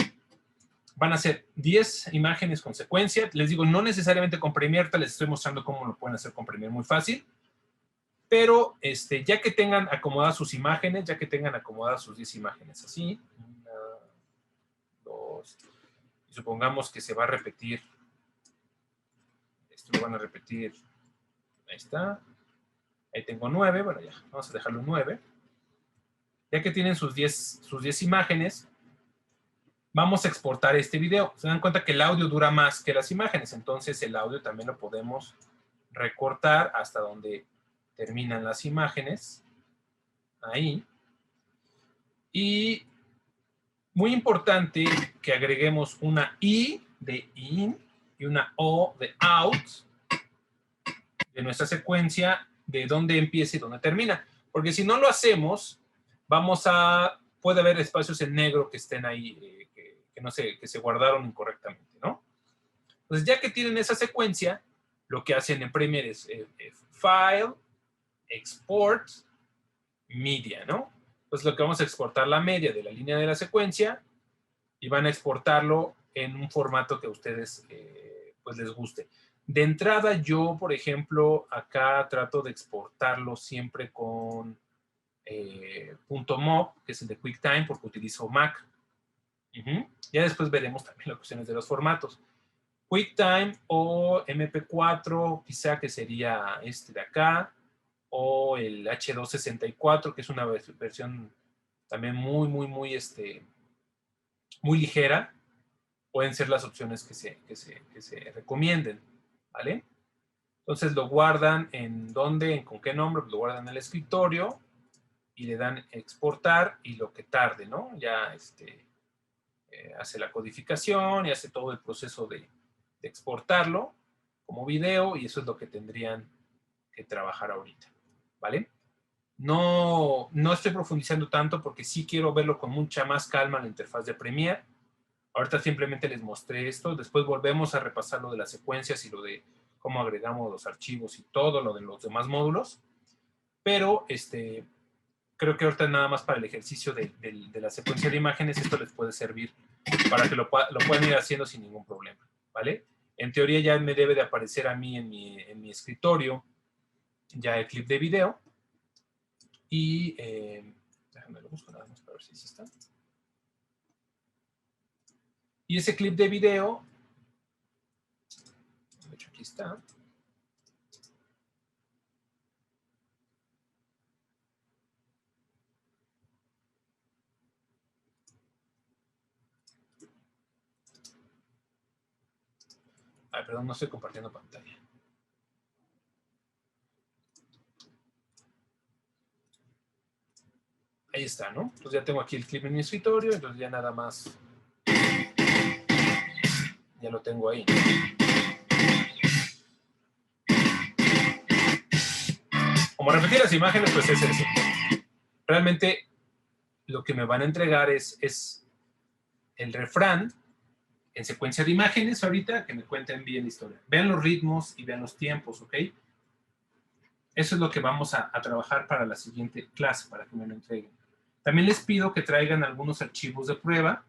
van a ser 10 imágenes con secuencia. Les digo, no necesariamente con Premiere, les estoy mostrando cómo lo pueden hacer con Premiere muy fácil. Pero ya que tengan acomodadas sus imágenes, ya que tengan acomodadas sus 10 imágenes así, 1, 2, y supongamos que se va a repetir, esto lo van a repetir, ahí está, ahí tengo 9, bueno ya, vamos a dejarlo 9. Ya que tienen sus 10 imágenes, vamos a exportar este video. Se dan cuenta que el audio dura más que las imágenes, entonces el audio también lo podemos recortar hasta donde terminan las imágenes, ahí. Y muy importante que agreguemos una I de in y una O de out de nuestra secuencia, de dónde empieza y dónde termina. Porque si no lo hacemos, puede haber espacios en negro que estén ahí, que no sé, que se guardaron incorrectamente, ¿no? Entonces, ya que tienen esa secuencia, lo que hacen en Premiere es File, Export, Media, ¿no? Pues lo que vamos a exportar la media de la línea de la secuencia y van a exportarlo en un formato que a ustedes pues les guste. De entrada yo, por ejemplo, acá trato de exportarlo siempre con .mov, que es el de QuickTime, porque utilizo Mac. Ya después veremos también las cuestiones de los formatos. QuickTime o MP4, quizá que sería este de acá, o el H264, que es una versión también muy ligera. Pueden ser las opciones que se recomienden, ¿vale? Entonces lo guardan en dónde, con qué nombre, pues lo guardan en el escritorio y le dan exportar y lo que tarde, ¿no? Ya hace la codificación y hace todo el proceso de exportarlo como video, y eso es lo que tendrían que trabajar ahorita, ¿vale? No estoy profundizando tanto porque sí quiero verlo con mucha más calma en la interfaz de Premiere. Ahorita simplemente les mostré esto, después volvemos a repasar lo de las secuencias y lo de cómo agregamos los archivos y todo lo de los demás módulos, pero creo que ahorita nada más para el ejercicio de la secuencia de imágenes esto les puede servir para que lo puedan ir haciendo sin ningún problema, ¿vale? En teoría ya me debe de aparecer a mí en mi escritorio ya el clip de video y déjame lo busco nada más para ver si está. Y ese clip de video, de hecho aquí está. Ay, perdón, no estoy compartiendo pantalla. Ahí está, ¿no? Entonces ya tengo aquí el clip en mi escritorio, entonces ya nada más. Ya lo tengo ahí. Como repetir las imágenes, pues es eso. Realmente lo que me van a entregar es el refrán en secuencia de imágenes ahorita, que me cuenten bien la historia. Vean los ritmos y vean los tiempos, ¿ok? Eso es lo que vamos a trabajar para la siguiente clase, para que me lo entreguen. También les pido que traigan algunos archivos de prueba,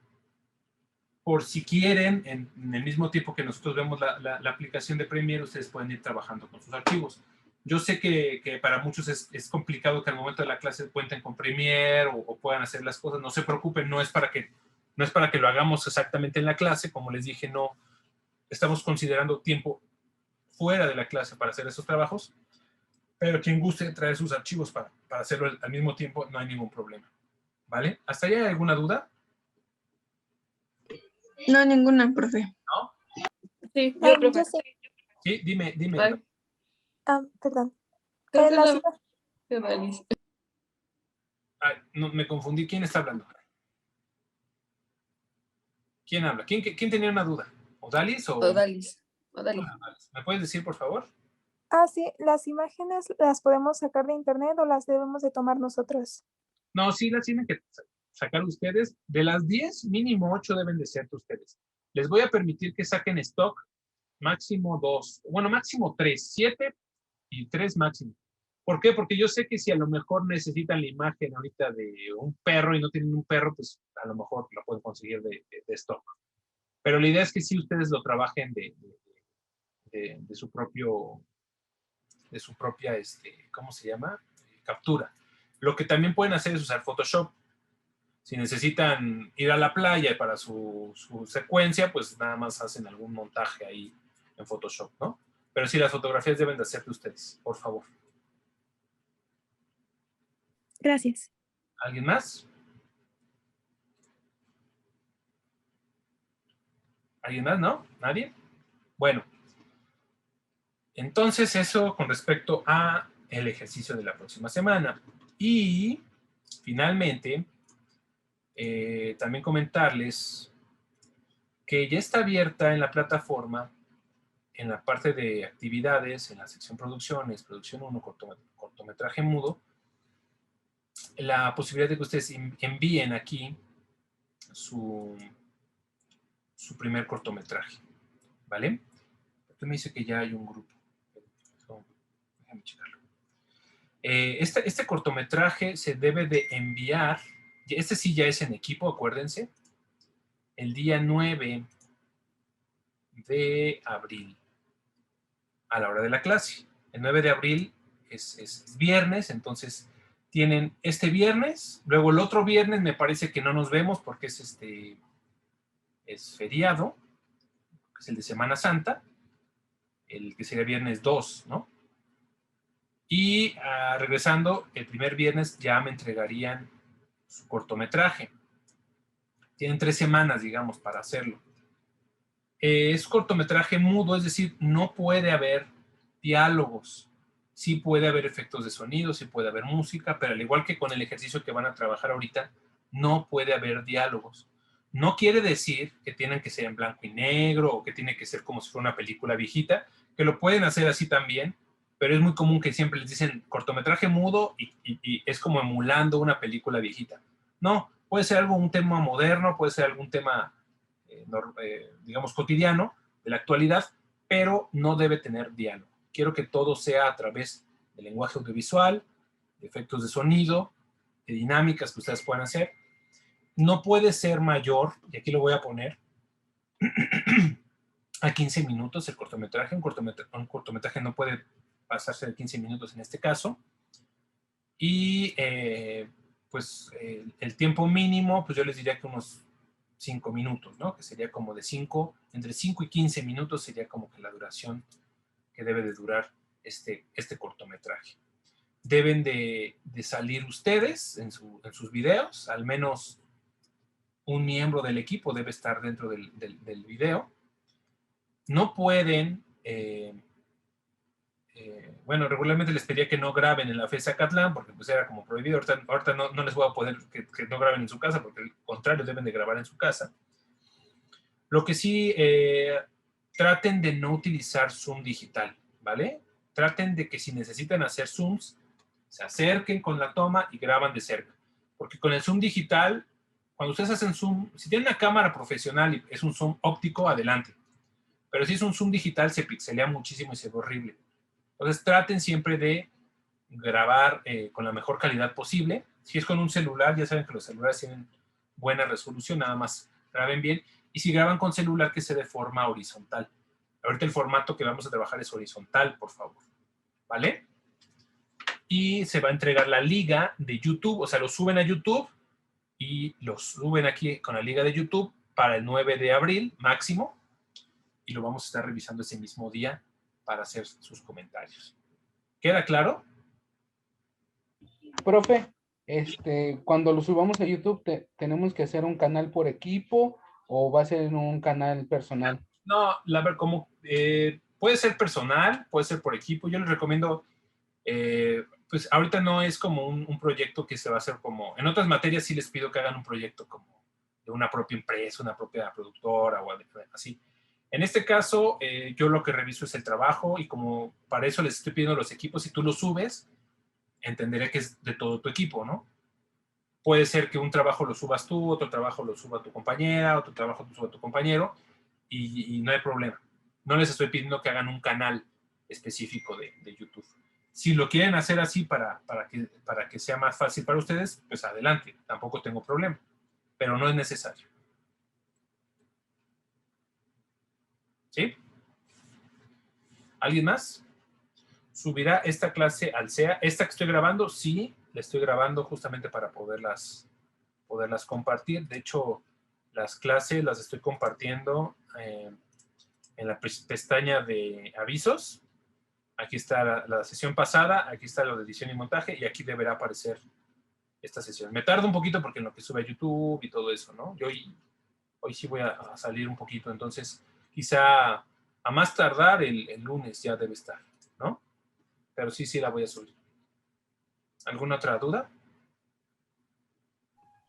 por si quieren, en el mismo tiempo que nosotros vemos la aplicación de Premiere, ustedes pueden ir trabajando con sus archivos. Yo sé que para muchos es complicado que al momento de la clase cuenten con Premiere o puedan hacer las cosas. No se preocupen, no es para que lo hagamos exactamente en la clase. Como les dije, no estamos considerando tiempo fuera de la clase para hacer esos trabajos, pero quien guste traer sus archivos para hacerlo al mismo tiempo, no hay ningún problema. ¿Vale? ¿Hasta ahí hay alguna duda? No, ninguna, profe. ¿No? Sí, Ah, yo yo sí. Sí, dime. Ay, Perdón. creo que Las es la de Alice. Ay, no, me confundí. ¿Quién está hablando? ¿Quién habla? ¿Quién tenía una duda? ¿Odalis o...? Odalis. Odalis. ¿Me puedes decir, por favor? sí, las imágenes las podemos sacar de internet o las debemos de tomar nosotros. No, sí las tienen que sacar ustedes. De las 10, mínimo 8 deben de ser ustedes. Les voy a permitir que saquen stock máximo 2. Bueno, máximo 3. 7 y 3 máximo. ¿Por qué? Porque yo sé que si a lo mejor necesitan la imagen ahorita de un perro y no tienen un perro, pues a lo mejor lo pueden conseguir de stock. Pero la idea es que sí ustedes lo trabajen de su propia, ¿cómo se llama? Captura. Lo que también pueden hacer es usar Photoshop. Si necesitan ir a la playa para su secuencia, pues nada más hacen algún montaje ahí en Photoshop, ¿no? Pero sí, las fotografías deben de hacer de ustedes, por favor. Gracias. ¿Alguien más? ¿Alguien más? ¿No? ¿Nadie? Bueno. Entonces, eso con respecto a el ejercicio de la próxima semana. Y, finalmente, también comentarles que ya está abierta en la plataforma, en la parte de actividades, en la sección producciones, producción 1, cortometraje mudo, la posibilidad de que ustedes envíen aquí su primer cortometraje, ¿vale? Usted me dice que ya hay un grupo. Déjame checarlo. Este cortometraje se debe de enviar, este sí ya es en equipo, acuérdense, el día 9 de abril, a la hora de la clase. El 9 de abril es viernes, entonces tienen este viernes, luego el otro viernes me parece que no nos vemos porque es feriado, que es el de Semana Santa, el que sería viernes 2, ¿no? Y regresando, el primer viernes ya me entregarían su cortometraje. Tienen 3 semanas, digamos, para hacerlo. Es cortometraje mudo, es decir, no puede haber diálogos. Sí puede haber efectos de sonido, sí puede haber música, pero al igual que con el ejercicio que van a trabajar ahorita, no puede haber diálogos. No quiere decir que tienen que ser en blanco y negro o que tiene que ser como si fuera una película viejita, que lo pueden hacer así también, pero es muy común que siempre les dicen cortometraje mudo y es como emulando una película viejita. No, puede ser un tema moderno, puede ser algún tema, digamos, cotidiano, de la actualidad, pero no debe tener diálogo. Quiero que todo sea a través del lenguaje audiovisual, de efectos de sonido, de dinámicas que ustedes puedan hacer. No puede ser mayor, y aquí lo voy a poner, a 15 minutos el cortometraje. Un cortometraje no puede pasarse de 15 minutos en este caso. Y pues el tiempo mínimo, pues yo les diría que unos 5 minutos, ¿no? Que sería como de 5, entre 5 y 15 minutos sería como que la duración que debe de durar este cortometraje. Deben de salir ustedes en sus videos, al menos un miembro del equipo debe estar dentro del video. No pueden, bueno, regularmente les pedía que no graben en la FES Acatlán, porque pues era como prohibido. Ahorita no les voy a poder que no graben en su casa, porque al contrario, deben de grabar en su casa. Lo que sí, traten de no utilizar Zoom digital, ¿vale? Traten de que si necesitan hacer Zooms, se acerquen con la toma y graban de cerca. Porque con el Zoom digital, cuando ustedes hacen Zoom, si tienen una cámara profesional y es un Zoom óptico, adelante. Pero si es un Zoom digital, se pixelea muchísimo y se ve horrible. Entonces, traten siempre de grabar con la mejor calidad posible. Si es con un celular, ya saben que los celulares tienen buena resolución, nada más graben bien. Y si graban con celular, que sea de forma horizontal. Ahorita el formato que vamos a trabajar es horizontal, por favor. ¿Vale? Y se va a entregar la liga de YouTube, o sea, lo suben a YouTube y los suben aquí con la liga de YouTube para el 9 de abril máximo, y lo vamos a estar revisando ese mismo día para hacer sus comentarios. ¿Queda claro? Profe, cuando lo subamos a YouTube, ¿tenemos que hacer un canal por equipo o va a ser en un canal personal? No, como puede ser personal, puede ser por equipo. Yo les recomiendo, pues ahorita no es como un proyecto que se va a hacer como, en otras materias sí les pido que hagan un proyecto como de una propia empresa, una propia productora o así. En este caso, yo lo que reviso es el trabajo, y como para eso les estoy pidiendo los equipos, si tú lo subes, entenderé que es de todo tu equipo, ¿no? Puede ser que un trabajo lo subas tú, otro trabajo lo suba tu compañera, otro trabajo lo suba tu compañero, y no hay problema. No les estoy pidiendo que hagan un canal específico de YouTube. Si lo quieren hacer así para que sea más fácil para ustedes, pues adelante, tampoco tengo problema, pero no es necesario. ¿Sí? ¿Alguien más? ¿Subirá esta clase al SEA? ¿Esta que estoy grabando? Sí, la estoy grabando justamente para poderlas compartir. De hecho, las clases las estoy compartiendo en la pestaña de avisos. Aquí está la sesión pasada, aquí está lo de edición y montaje, y aquí deberá aparecer esta sesión. Me tarda un poquito porque en lo que sube a YouTube y todo eso, ¿no? Yo hoy sí voy a salir un poquito, entonces quizá a más tardar el lunes ya debe estar, ¿no? Pero sí la voy a subir. ¿Alguna otra duda?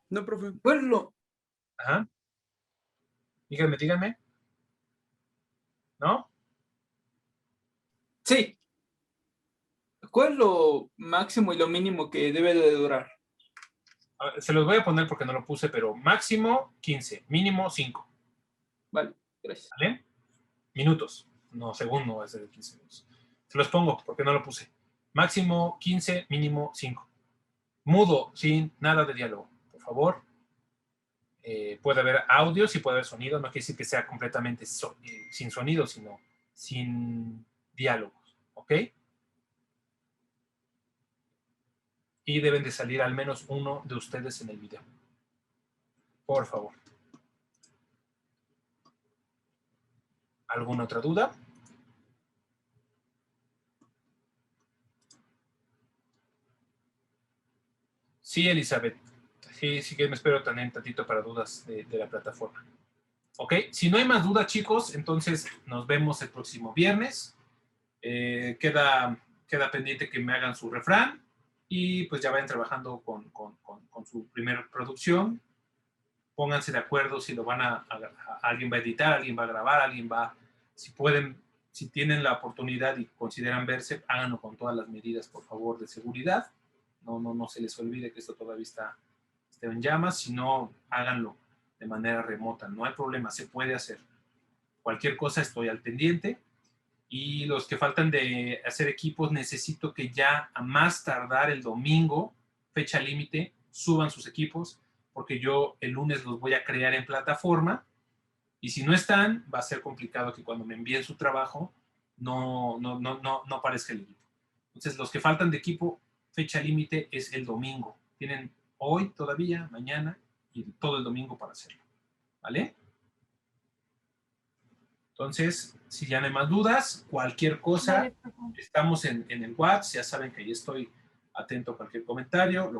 No, profe. Bueno, Ajá. Díganme. ¿No? sí. ¿Cuál es lo máximo y lo mínimo que debe de durar? Se los voy a poner porque no lo puse, pero máximo 15, mínimo 5. Vale, gracias. ¿Vale? Minutos, no segundos, es de 15 minutos. Se los pongo porque no lo puse. Máximo 15, mínimo 5. Mudo, sin nada de diálogo, por favor. Puede haber audios y puede haber sonido, no quiere decir que sea completamente sin sonido, sino sin diálogos, ¿ok? Y deben de salir al menos uno de ustedes en el video. Por favor. ¿Alguna otra duda? Sí, Elizabeth. Sí que me espero también tantito para dudas de la plataforma. ¿Ok? Si no hay más dudas, chicos, entonces nos vemos el próximo viernes. Queda pendiente que me hagan su refrán y pues ya vayan trabajando con su primera producción. Pónganse de acuerdo si lo van alguien va a editar, alguien va a grabar, alguien va, si pueden, si tienen la oportunidad y consideran verse, háganlo con todas las medidas, por favor, de seguridad. No se les olvide que esto todavía está en llamas, si no, háganlo de manera remota, no hay problema, se puede hacer. Cualquier cosa estoy al pendiente. Y los que faltan de hacer equipos, necesito que ya a más tardar el domingo, fecha límite, suban sus equipos, porque yo el lunes los voy a crear en plataforma, y si no están, va a ser complicado que cuando me envíen su trabajo no aparezca el equipo. Entonces, los que faltan de equipo, fecha límite es el domingo. Tienen hoy todavía, mañana y todo el domingo para hacerlo. ¿vale? Entonces, si ya no hay más dudas, cualquier cosa, Vale, perfecto. estamos en el WhatsApp, ya saben que ahí estoy atento a cualquier comentario.